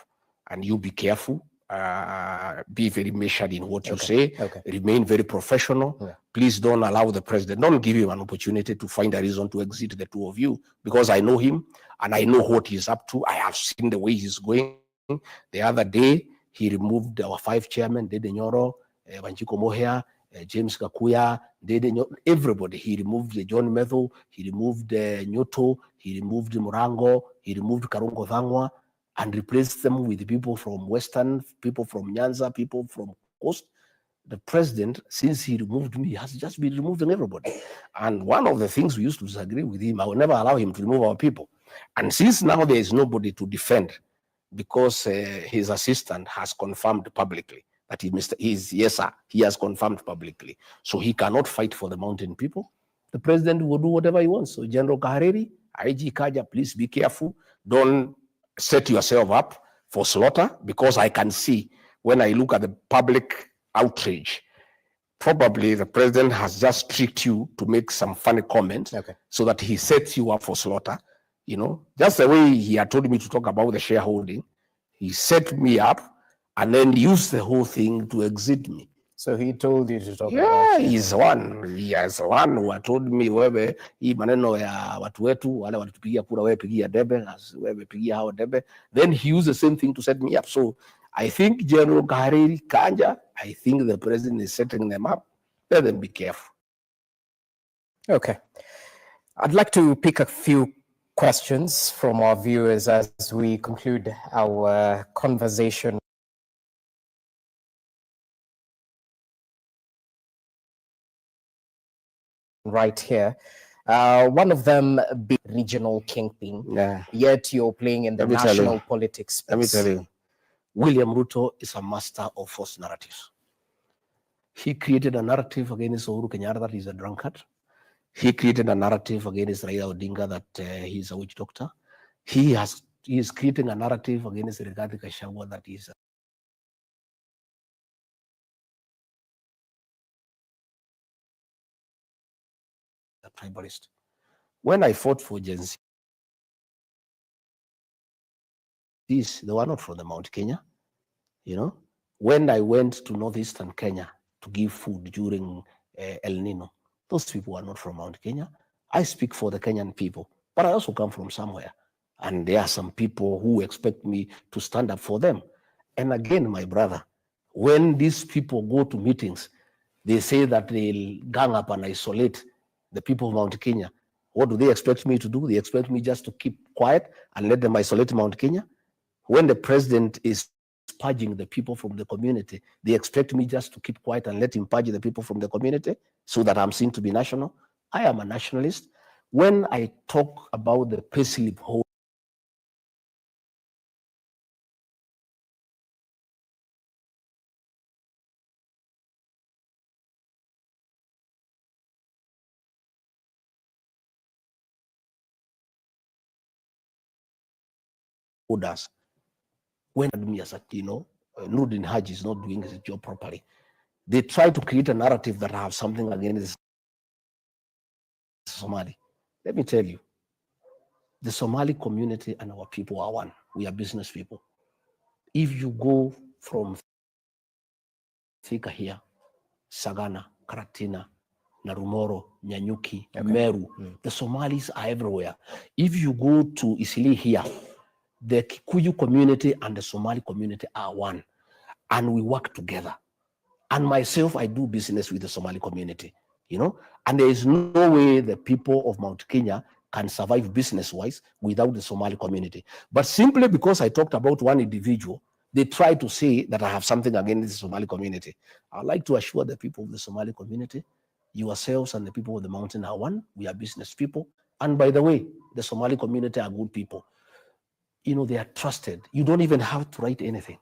and you be careful. Be very measured in what you say. Remain very professional. Please don't allow the president, don't give him an opportunity to find a reason to exit the two of you, because I know him and I know what he's up to. I have seen the way he's going. The other day, he removed our 5 chairmen, Dede Nyoro, Wanjiko Mohea, James Gakuya, everybody. He removed John Metho, he removed Nyoto, he removed Murango, he removed Karungo Thangwa. and replace them with people from Western, people from Nyanza, people from Coast. The president, since he removed me, has just been removing everybody. And one of the things we used to disagree with him, I will never allow him to remove our people. And since now there is nobody to defend, because his assistant has confirmed publicly that yes, sir, he has confirmed publicly. So he cannot fight for the mountain people. The president will do whatever he wants. So General Kahariri, IG Kaja, please be careful. Don't set yourself up for slaughter, because I can see when I look at the public outrage, probably the president has just tricked you to make some funny comments, so that he sets you up for slaughter. You know, just the way he had told me to talk about the shareholding, he set me up and then used the whole thing to exit me. So he told you to talk about Yeah, he's one. He has one who told me, wewe hii maneno ya watu wetu wale walitupigia kura, wewe pigia debe, wewe pigia hao debe. Then he used the same thing to set me up. So I think General Kahariri, Kanja, I think the president is setting them up. Let them be careful. Okay. I'd like to pick a few questions from our viewers as we conclude our conversation. Right here. One of them be regional kingpin, yet you're playing in the national politics space. Let me tell you, William Ruto is a master of false narratives. He created a narrative against Uhuru Kenyatta that he's a drunkard. He created a narrative against Raila Odinga that he's a witch doctor. He is creating a narrative against Rigathi Gachagua that he's a tribalist. When I fought for Gen Z, they were not from the Mount Kenya. You know, when I went to northeastern Kenya to give food during El Nino, those people are not from Mount Kenya. I speak for the Kenyan people, but I also come from somewhere. And there are some people who expect me to stand up for them. And again, my brother, when these people go to meetings, they say that they'll gang up and isolate the people of Mount Kenya. What do they expect me to do? They expect me just to keep quiet and let them isolate Mount Kenya? When the president is purging the people from the community, they expect me just to keep quiet and let him purge the people from the community so that I'm seen to be national? I am a nationalist. When I talk about the payslip holders, when me as a, Nurdin Haji is not doing his job properly, they try to create a narrative that I have something against Somali. Let me tell you, the Somali community and our people are one. We are business people. If you go from Thika here, Sagana, Karatina, Narumoro, Nyanyuki, Meru, the Somalis are everywhere. If you go to Isili here, the Kikuyu community and the Somali community are one, and we work together. And myself, I do business with the Somali community, and there is no way the people of Mount Kenya can survive business-wise without the Somali community. But simply because I talked about one individual, they try to say that I have something against the Somali community. I'd like to assure the people of the Somali community, yourselves and the people of the mountain are one. We are business people. And by the way, the Somali community are good people. They are trusted. You don't even have to write anything.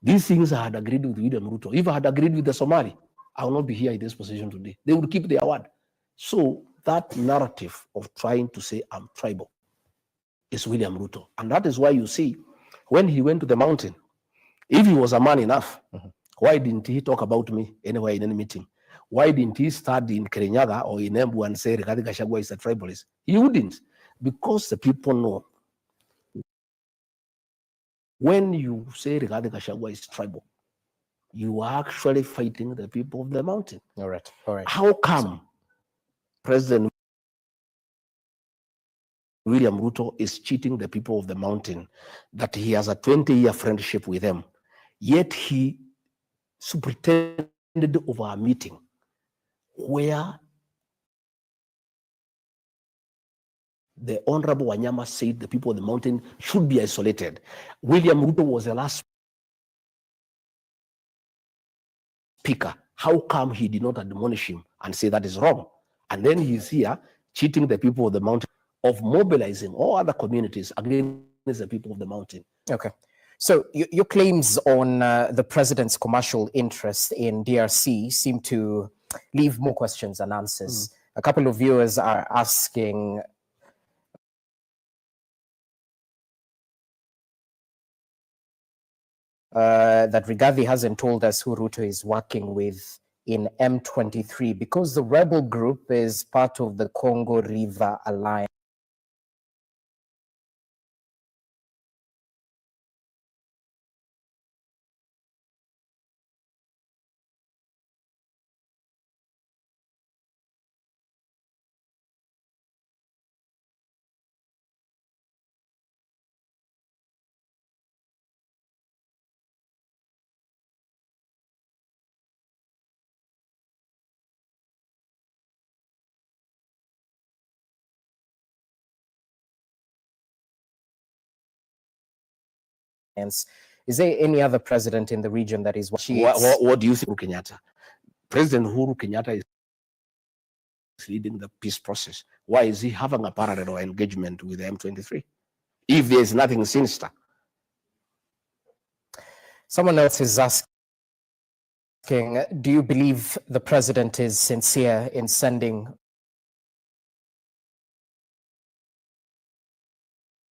These things I had agreed with William Ruto. If I had agreed with the Somali, I will not be here in this position today. They would keep their word. So that narrative of trying to say I'm tribal is William Ruto. And that is why you see, when he went to the mountain, if he was a man enough, why didn't he talk about me anywhere in any meeting? Why didn't he start in Kirinyaga or in Embu and say Rigathi Gachagua is a tribalist? He wouldn't, because the people know. When you say Rigathi Gachagua is tribal, you are actually fighting the people of the mountain. All right. How come President William Ruto is cheating the people of the mountain that he has a 20-year friendship with them, yet he superintended over a meeting where the Honorable Wanyama said the people of the mountain should be isolated. William Ruto was the last speaker. How come he did not admonish him and say that is wrong? And then he's here cheating the people of the mountain of mobilizing all other communities against the people of the mountain. Okay. So your claims on the president's commercial interest in DRC seem to leave more questions than answers. A couple of viewers are asking that Rigathi hasn't told us who Ruto is working with in M23 because the rebel group is part of the Congo River Alliance. Is there any other president in the region that is what do you think, Uhuru Kenyatta? President Uhuru Kenyatta is leading the peace process. Why is he having a parallel engagement with the M23 if there is nothing sinister? Someone else is asking, do you believe the president is sincere in sending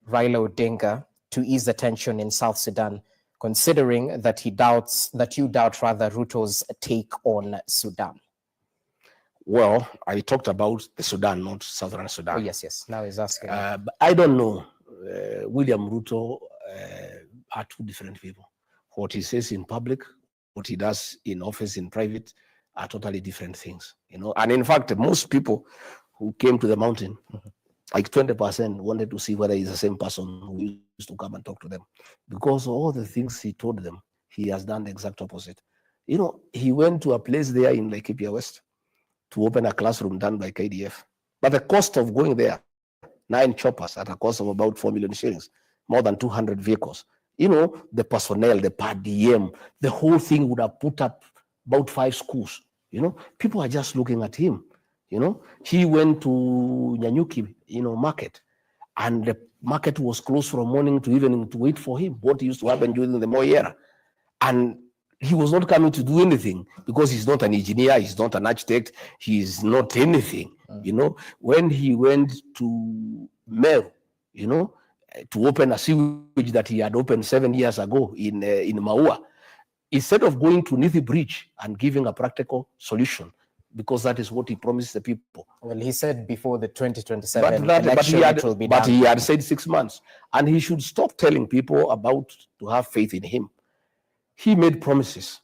Raila Odinga to ease the tension in South Sudan, considering that you doubt Ruto's take on Sudan? Well, I talked about the Sudan, not Southern Sudan. Oh, yes. Now he's asking. But I don't know. William Ruto are two different people. What he says in public, what he does in office, in private, are totally different things. And in fact, most people who came to the mountain, like 20% wanted to see whether he's the same person who used to come and talk to them. Because all the things he told them, he has done the exact opposite. He went to a place there in Laikipia West to open a classroom done by KDF. But the cost of going there, 9 choppers at a cost of about 4 million shillings, more than 200 vehicles. The personnel, the per diem, the whole thing would have put up about 5 schools. People are just looking at him. He went to Nyanyuki, market, and the market was closed from morning to evening to wait for him. What used to happen during the Moi era. And he was not coming to do anything because he's not an engineer, he's not an architect, he's not anything. When he went to Meru, to open a sewage that he had opened 7 years ago in Maua, instead of going to Nithi Bridge and giving a practical solution, because that is what he promised the people. Well, he said before the 2027 but he had said 6 months, and he should stop telling people about to have faith in him. He made promises.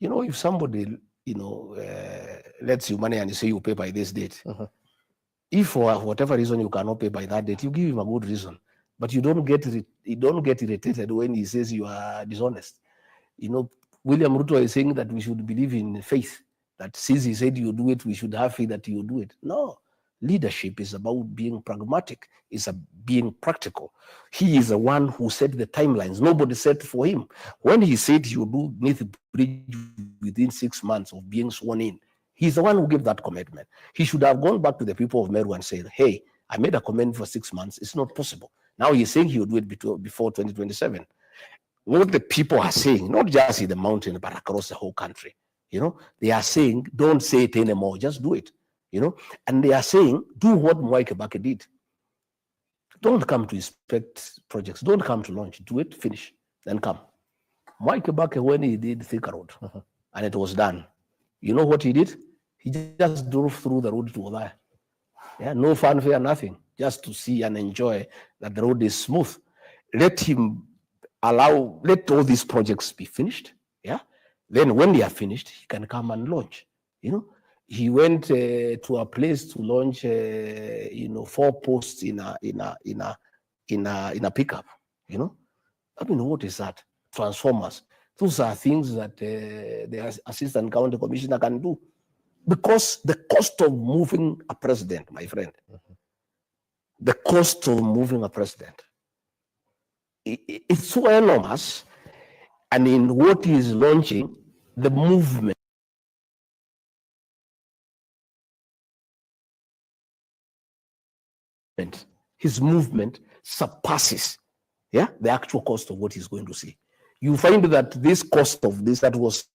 If somebody, lets you money and you say you pay by this date, if for whatever reason you cannot pay by that date, you give him a good reason, but you don't get irritated when he says you are dishonest. William Ruto is saying that we should believe in faith, that since he said you do it, we should have faith that you do it. No, leadership is about being pragmatic, is being practical. He is the one who set the timelines. Nobody set for him. When he said you do need to bridge within 6 months of being sworn in, he's the one who gave that commitment. He should have gone back to the people of Meru and said, hey, I made a commitment for 6 months. It's not possible. Now he's saying he will do it before 2027. What the people are saying, not just in the mountain, but across the whole country, they are saying, don't say it anymore, just do it, and they are saying, do what Mwai Kibaki did. Don't come to inspect projects, don't come to launch, do it, finish, then come. Mwai Kibaki, when he did Thika Road, and it was done, you know what he did? He just drove through the road to Othaya. Yeah, no fanfare, nothing, just to see and enjoy that the road is smooth. Let all these projects be finished. Yeah. Then when they are finished, he can come and launch. He went to a place to launch 4 posts in a pickup. What is that? Transformers. Those are things that the assistant county commissioner can do, because the cost of moving a president, my friend, the cost of moving a president. It's so enormous. And in what he is launching, the movement, his movement surpasses the actual cost of what he's going to see. You find that this cost of this that was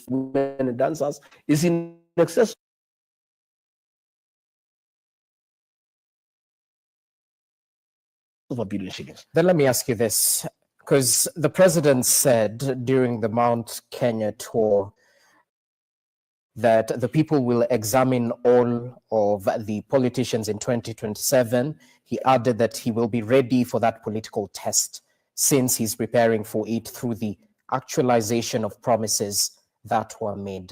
women and dancers is in excess of $1 billion shillings. Then let me ask you this, because the president said during the Mount Kenya tour that the people will examine all of the politicians in 2027. He added that he will be ready for that political test since he's preparing for it through the actualization of promises that were made.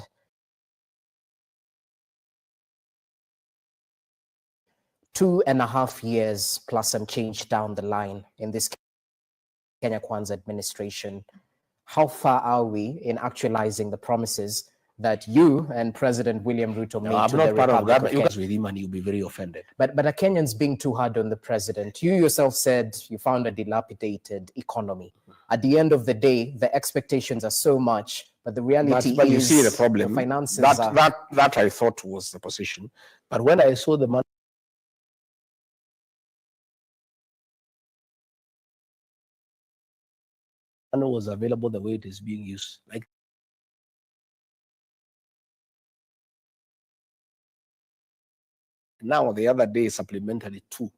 Two and a half years plus some change down the line in this Kenya Kwanza administration, how far are we in actualizing the promises that you and President William Ruto made to the Republic of Kenya? With him and you'll be very offended. But are Kenyans being too hard on the president? You yourself said you found a dilapidated economy. At the end of the day, the expectations are so much, but the reality but is you see the problem. The finances that I thought was the position. But when I saw the money was available the way it is being used, like now the other day, supplementary too,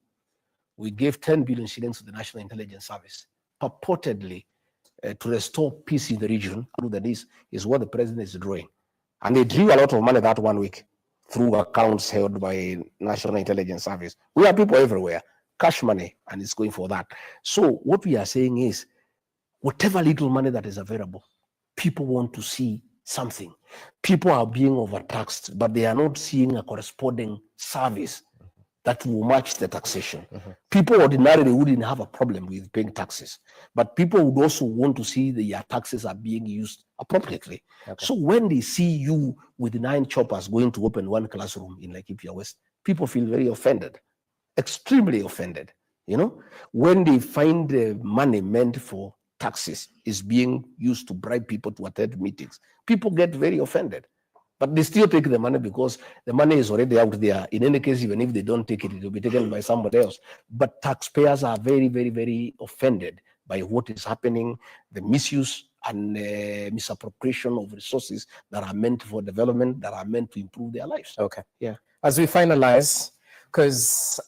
we gave 10 billion shillings to the National Intelligence Service, purportedly to restore peace in the region. That is what the president is drawing. And they drew a lot of money that 1 week through accounts held by National Intelligence Service. We have people everywhere, cash money, and it's going for that. So what we are saying is, whatever little money that is available, people want to see something. People are being overtaxed, but they are not seeing a corresponding service that will match the taxation. People ordinarily wouldn't have a problem with paying taxes, but people would also want to see their taxes are being used appropriately. So when they see you with 9 choppers going to open 1 classroom in Laikipia West, people feel very offended, extremely offended. When they find the money meant for taxes is being used to bribe people to attend meetings, people get very offended. But they still take the money because the money is already out there. In any case, even if they don't take it, it will be taken by somebody else. But taxpayers are very, very, very offended by what is happening, the misuse and misappropriation of resources that are meant for development, that are meant to improve their lives. Okay. Yeah. As we finalize, because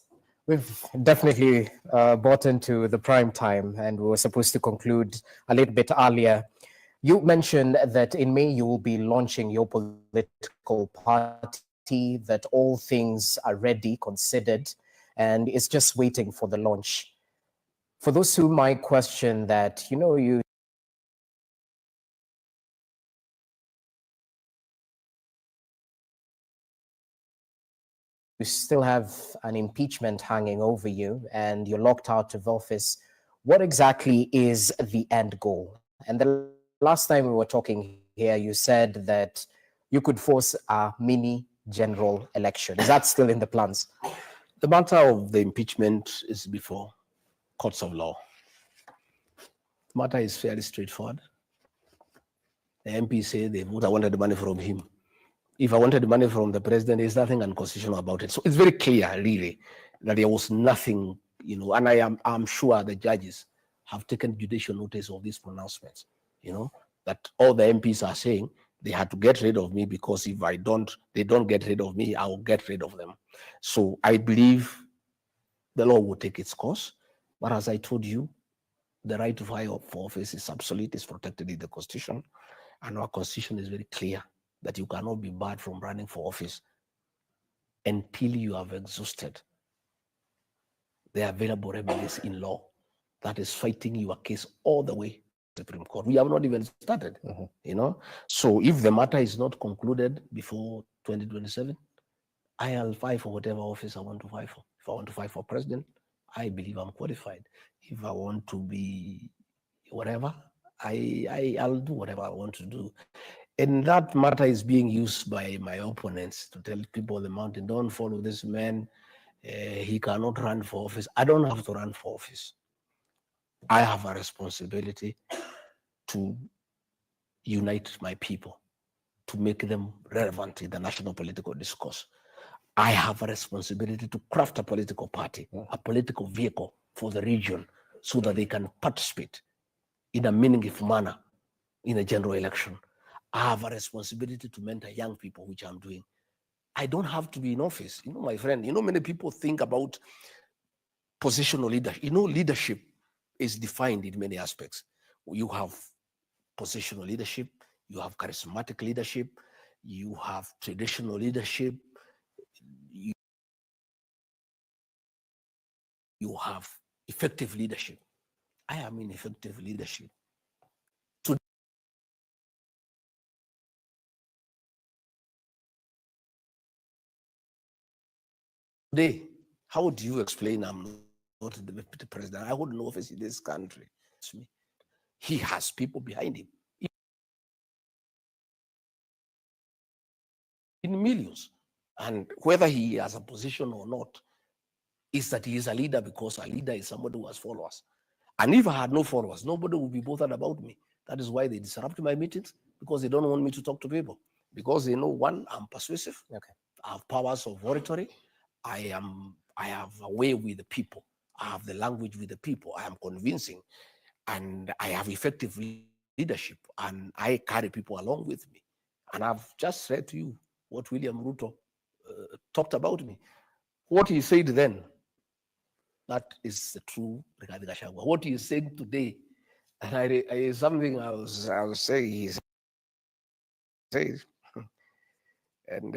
we've definitely bought into the prime time and we were supposed to conclude a little bit earlier. You mentioned that in May you will be launching your political party, that all things are ready, considered, and it's just waiting for the launch. For those who might question that, you still have an impeachment hanging over you and you're locked out of office, what exactly is the end goal? And the last time we were talking here, you said that you could force a mini general election. Is that still in the plans? The matter of the impeachment is before courts of law. The matter is fairly straightforward. The MP say they would have wanted the money from him. If I wanted the money from the president, there's nothing unconstitutional about it. So it's very clear, really, that there was nothing, and I'm sure the judges have taken judicial notice of these pronouncements, that all the MPs are saying they had to get rid of me because if they don't get rid of me, I will get rid of them. So I believe the law will take its course. But as I told you, the right to file for office is absolute, is protected in the Constitution. And our Constitution is very clear that you cannot be barred from running for office until you have exhausted the available remedies in law that is fighting your case all the way to the Supreme Court. We have not even started, So if the matter is not concluded before 2027, I'll fight for whatever office I want to fight for. If I want to fight for president, I believe I'm qualified. If I want to be whatever, I'll do whatever I want to do. And that matter is being used by my opponents to tell people on the mountain, don't follow this man. he cannot run for office. I don't have to run for office. I have a responsibility to unite my people, to make them relevant in the national political discourse. I have a responsibility to craft a political party, a political vehicle for the region so that they can participate in a meaningful manner in a general election. I have a responsibility to mentor young people, which I'm doing. I don't have to be in office. You know, my friend, you know, many people think about positional leadership. You know, leadership is defined in many aspects. You have positional leadership, you have charismatic leadership, you have traditional leadership, you have effective leadership. I am in effective leadership. Today, how do you explain I'm not the deputy president? I hold no office in this country. He has people behind him in millions. And whether he has a position or not, is that he is a leader, because a leader is somebody who has followers. And if I had no followers, nobody would be bothered about me. That is why they disrupt my meetings, because they don't want me to talk to people. Because they know, one, I'm persuasive. Okay. I have powers of oratory. I have a way with the people. I have the language with the people. I am convincing, and I have effective leadership, and I carry people along with me. And I've just said to you what William Ruto talked about me. What he said then, that is the true regarding Gachagua. What he is saying today, and something I was saying, he said, and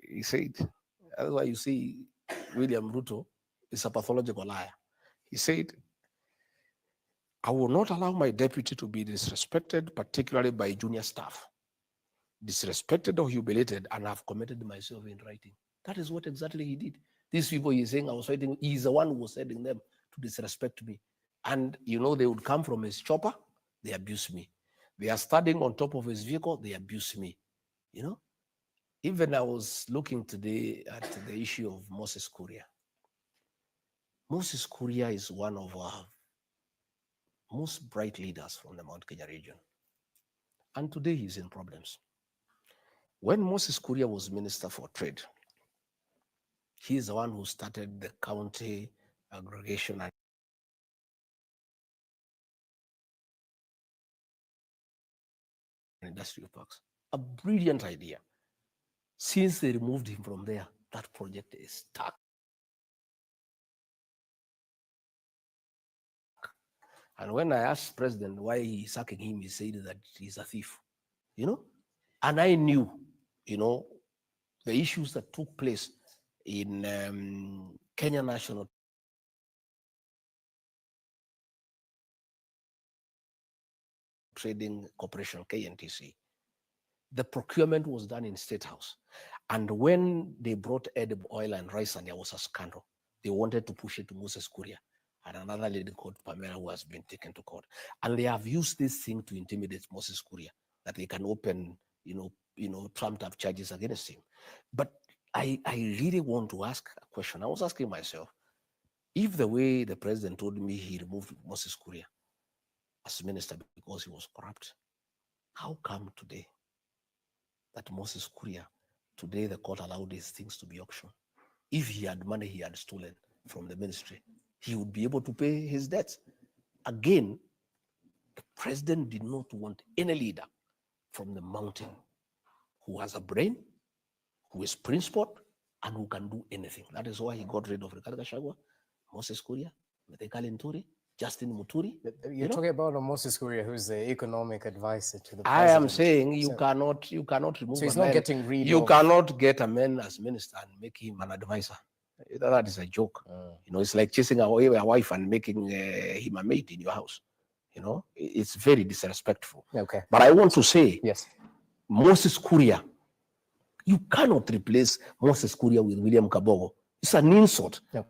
he said, that's why you see William Ruto is a pathological liar. He said, I will not allow my deputy to be disrespected, particularly by junior staff. Disrespected or humiliated, and I've committed myself in writing. That is what exactly he did. These people he's saying I was fighting, he's the one who was sending them to disrespect me. And you know, they would come from his chopper, they abuse me. They are standing on top of his vehicle, they abuse me. You know? Even I was looking today at the issue of Moses Kuria. Moses Kuria is one of our most bright leaders from the Mount Kenya region. And today he's in problems. When Moses Kuria was Minister for Trade, he's the one who started the county aggregation and industrial parks. A brilliant idea. Since they removed him from there, that project is stuck. And when I asked President why he's sacking him, he said that he's a thief, you know? And I knew, you know, the issues that took place in Kenya National Trading Corporation, KNTC. The procurement was done in State House. And when they brought edible oil and rice and there was a scandal, they wanted to push it to Moses Kuria and another lady called Pamela who has been taken to court. And they have used this thing to intimidate Moses Kuria, that they can open, trumped up charges against him. But I really want to ask a question. I was asking myself, if the way the president told me he removed Moses Kuria as minister because he was corrupt, how come today that Moses Kuria, today the court allowed these things to be auctioned? If he had money he had stolen from the ministry, he would be able to pay his debts. Again, the president did not want any leader from the mountain who has a brain, who is principled, and who can do anything. That is why he got rid of Rigathi Gachagua, Moses Kuria, Mithika Linturi, Justin Muturi. You're talking about Moses Kuria, who's the economic advisor to the president. I am saying you cannot remove. So he's not getting rid of. You cannot get a man as minister and make him an advisor. That is a joke. It's like chasing away a wife and making him a maid in your house. It's very disrespectful. Okay. But I want to say, yes, Moses Kuria, you cannot replace Moses Kuria with William Kabogo. It's an insult to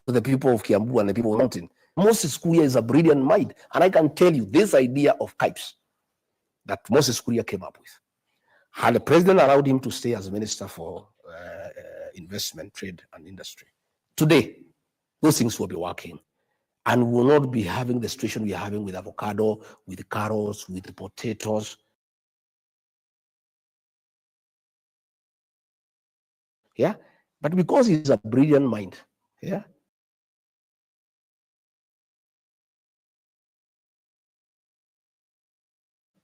the people of Kiambu and the people of the mountain. Moses Kuria is a brilliant mind. And I can tell you this idea of pipes that Moses Kuria came up with. Had the president allowed him to stay as minister for investment, trade, and industry. Today, those things will be working. And we will not be having the situation we are having with avocado, with carrots, with potatoes. Yeah, but because he's a brilliant mind, yeah,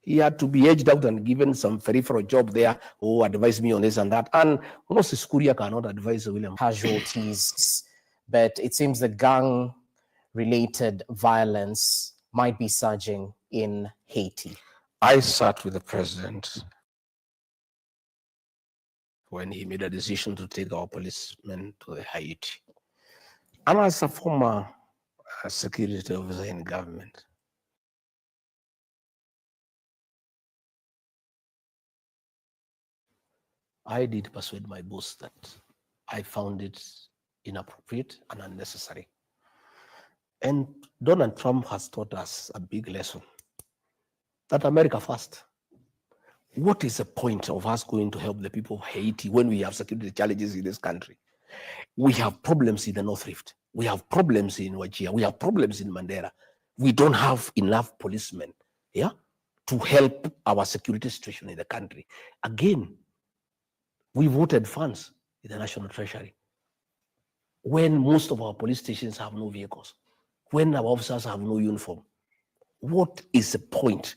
he had to be edged out and given some peripheral job there, who advised me on this and that. And Moses Kuria cannot advise William. Casualties, but it seems the gang-related violence might be surging in Haiti. I sat with the president when he made a decision to take our policemen to the Haiti. And as a former security officer in government, I did persuade my boss that I found it inappropriate and unnecessary. And Donald Trump has taught us a big lesson, that America first. What is the point of us going to help the people of Haiti when we have security challenges in this country? We have problems in the North Rift. We have problems in Wajir. We have problems in Mandera. We don't have enough policemen, yeah, to help our security situation in the country. Again, we voted funds in the National Treasury when most of our police stations have no vehicles, when our officers have no uniform. What is the point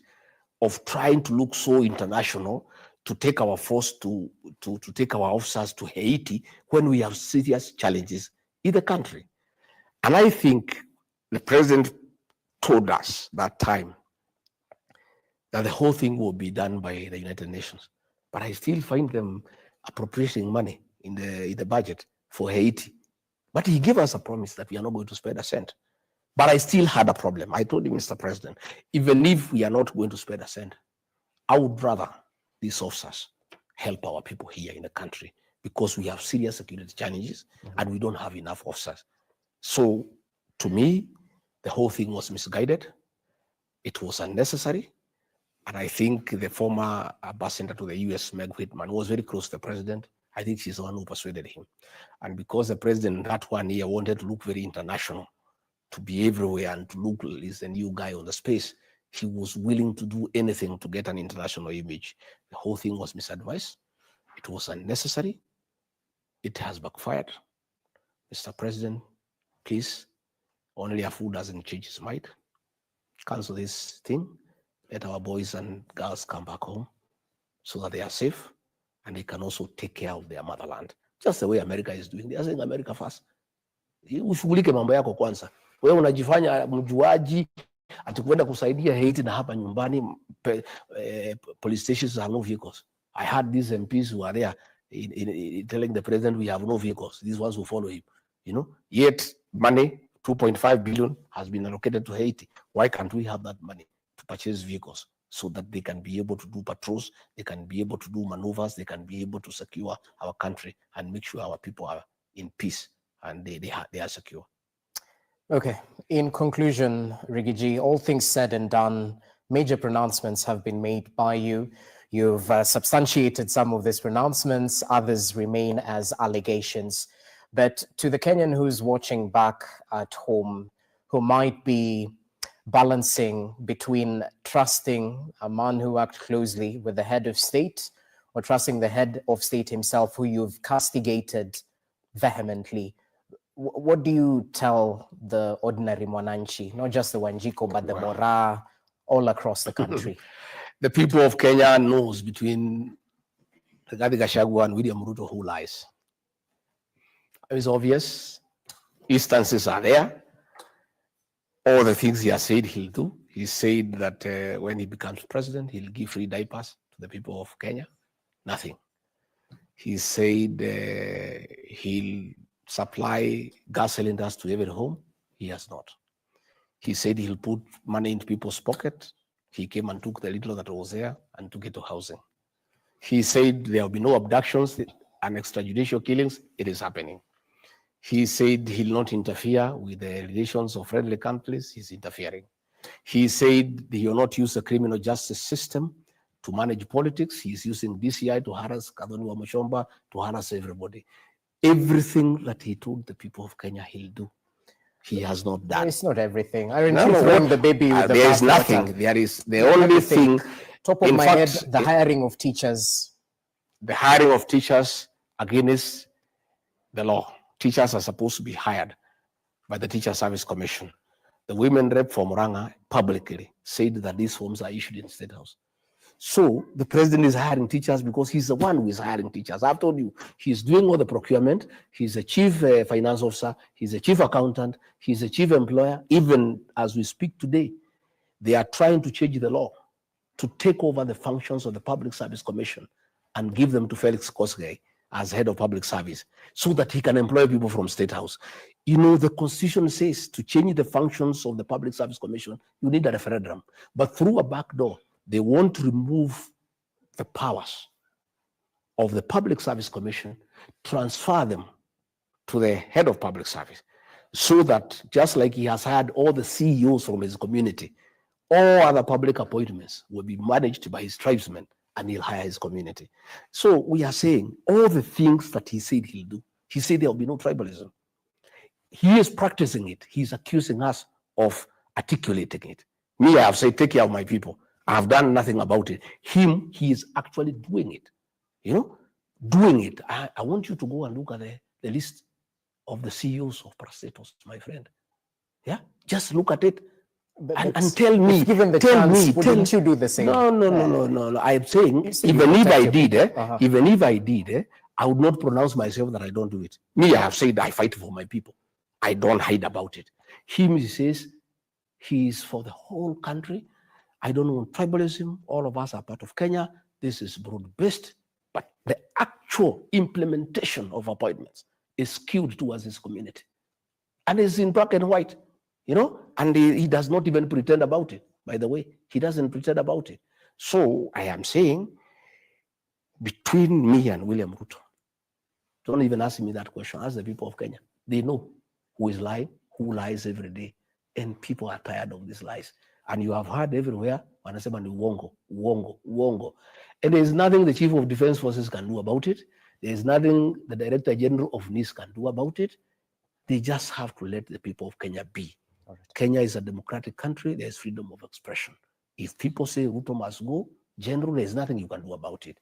of trying to look so international to take our force to take our officers to Haiti when we have serious challenges in the country? And I think the president told us that time that the whole thing will be done by the United Nations. But I still find them appropriating money in the budget for Haiti. But he gave us a promise that we are not going to spend a cent. But I still had a problem. I told him, Mr. President, even if we are not going to spend a cent, I would rather these officers help our people here in the country because we have serious security challenges and we don't have enough officers. So to me, the whole thing was misguided. It was unnecessary. And I think the former ambassador to the US, Meg Whitman, was very close to the president. I think she's the one who persuaded him. And because the president that 1 year wanted to look very international, to be everywhere and to look as the new guy on the space, he was willing to do anything to get an international image. The whole thing was misadvised. It was unnecessary. It has backfired. Mr. President, please, only a fool doesn't change his mind. Cancel this thing. Let our boys and girls come back home so that they are safe and they can also take care of their motherland. Just the way America is doing. They are saying America first. Ushughulike mambo yako kwanza. Wewe unajifanya mjuaji atakwenda kusaidia Haiti na hapa nyumbani police stations have no vehicles. I had these MPs who are there telling the president we have no vehicles. These ones who follow him, you know. Yet money, 2.5 billion has been allocated to Haiti. Why can't we have that money to purchase vehicles so that they can be able to do patrols, they can be able to do maneuvers, they can be able to secure our country and make sure our people are in peace and they are secure. Okay. In conclusion, Rigiji, all things said and done, major pronouncements have been made by you. You've substantiated some of these pronouncements. Others remain as allegations. But to the Kenyan who's watching back at home, who might be balancing between trusting a man who worked closely with the head of state or trusting the head of state himself, who you've castigated vehemently, what do you tell the ordinary Mwananchi, not just the Wanjiko, but the Mora all across the country? The people of Kenya knows between Rigathi Gachagua and William Ruto who lies. It's obvious. Instances are there. All the things he has said he'll do. He said that when he becomes president, he'll give free diapers to the people of Kenya. Nothing. He said he'll supply gas cylinders to every home. He has not. He said he'll put money into people's pocket. He came and took the little that was there and took it to housing. He said there will be no abductions and extrajudicial killings. It is happening. He said he'll not interfere with the relations of friendly countries. He's interfering. He said he will not use the criminal justice system to manage politics. He's using DCI to harass Kadhoni Wamuchomba, to harass everybody. Everything that he told the people of Kenya he'll do, he has not done. It's not everything. Aren't No, you no, throwing what- the baby with the there is bathwater? nothing. There is the Not only everything. thing. Top of in my fact, head, the hiring of teachers. the hiring of teachers against the law. Teachers are supposed to be hired by the Teacher Service Commission. The women rep from Murang'a publicly said that these forms are issued in State House. So the president is hiring teachers because he's the one who is hiring teachers. I've told you, he's doing all the procurement. He's the chief finance officer. He's the chief accountant. He's the chief employer. Even as we speak today, they are trying to change the law to take over the functions of the Public Service Commission and give them to Felix Kosgei as head of public service so that he can employ people from State House. You know, the Constitution says to change the functions of the Public Service Commission, you need a referendum. But through a back door, they want to remove the powers of the Public Service Commission, transfer them to the head of public service, so that just like he has had all the CEOs from his community, all other public appointments will be managed by his tribesmen and he'll hire his community. So we are saying all the things that he said he'll do. He said there will be no tribalism. He is practicing it. He's accusing us of articulating it. Me, I have said, take care of my people. I have done nothing about it. Him, he is actually doing it. You know, doing it. I want you to go and look at the list of the CEOs of parastatals, my friend. Yeah, just look at it and tell me. Given the chance, wouldn't you do the same? No. I'm saying even if I did, I would not pronounce myself that I don't do it. Me, I have said I fight for my people. I don't hide about it. Him, he says he is for the whole country. I don't want tribalism. All of us are part of Kenya. This is broad-based, but the actual implementation of appointments is skewed towards his community. And it's in black and white, you know, and he does not even pretend about it. By the way, he doesn't pretend about it. So I am saying, between me and William Ruto, don't even ask me that question. Ask the people of Kenya. They know who is lying, who lies every day, and people are tired of these lies. And you have heard everywhere, wanasema ni uongo, uongo, uongo. And there's nothing the Chief of Defense Forces can do about it. There's nothing the Director General of NIS can do about it. They just have to let the people of Kenya be. Right. Kenya is a democratic country. There's freedom of expression. If people say Ruto must go, General, there's nothing you can do about it.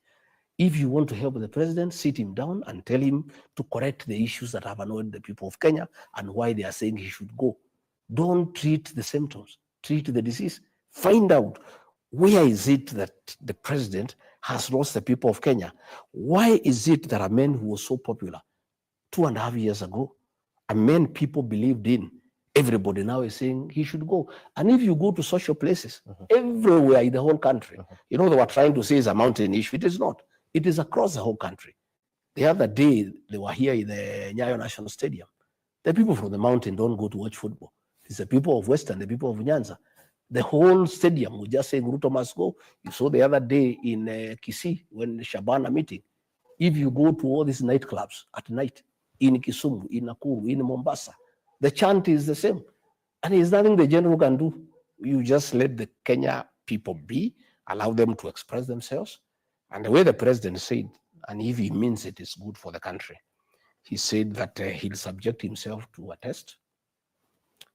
If you want to help the president, sit him down and tell him to correct the issues that have annoyed the people of Kenya and why they are saying he should go. Don't treat the symptoms, treat the disease. Find out where is it that the president has lost the people of Kenya. Why is it that a man who was so popular 2.5 years ago, a man people believed in, everybody now is saying he should go. And if you go to social places, everywhere in the whole country, you know, they were trying to say it's a mountain issue. It is not. It is across the whole country. The other day, they were here in the Nyayo National Stadium. The people from the mountain don't go to watch football. It's the people of Western, the people of Nyanza. The whole stadium was just saying Ruto must go. You saw the other day in Kisii, when the Shabana meeting. If you go to all these nightclubs at night, in Kisumu, in Nakuru, in Mombasa, the chant is the same. And there's nothing the general can do. You just let the Kenya people be, allow them to express themselves. And the way the president said, and if he means it is good for the country, he said that he'll subject himself to a test.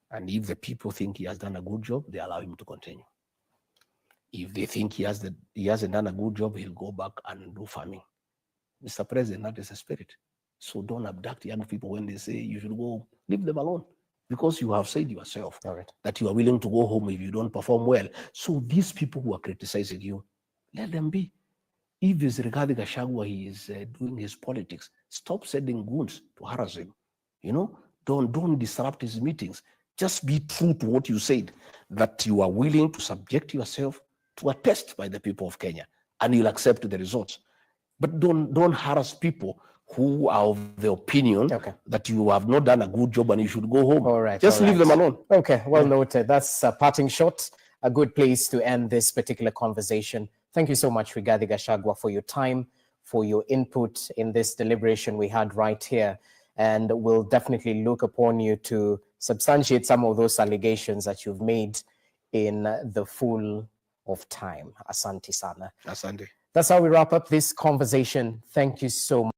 And if the people think he has done a good job, they allow him to continue. If they think he hasn't done a good job, he'll go back and do farming. Mr. President, that is the spirit. So don't abduct young people when they say you should go, leave them alone. Because you have said yourself that you are willing to go home if you don't perform well. So these people who are criticizing you, let them be. If it's regarding Gachagua, he is doing his politics, stop sending goons to harass him. You know, don't disrupt his meetings. Just be true to what you said, that you are willing to subject yourself to a test by the people of Kenya, and you'll accept the results. But don't harass people who are of the opinion that you have not done a good job and you should go home. All right. Just leave them alone. Okay, well noted. That's a parting shot, a good place to end this particular conversation. Thank you so much, Rigathi Gachagua, for your time, for your input in this deliberation we had right here. And we'll definitely look upon you to substantiate some of those allegations that you've made in the full of time. Asante sana. Asante. That's how we wrap up this conversation. Thank you so much.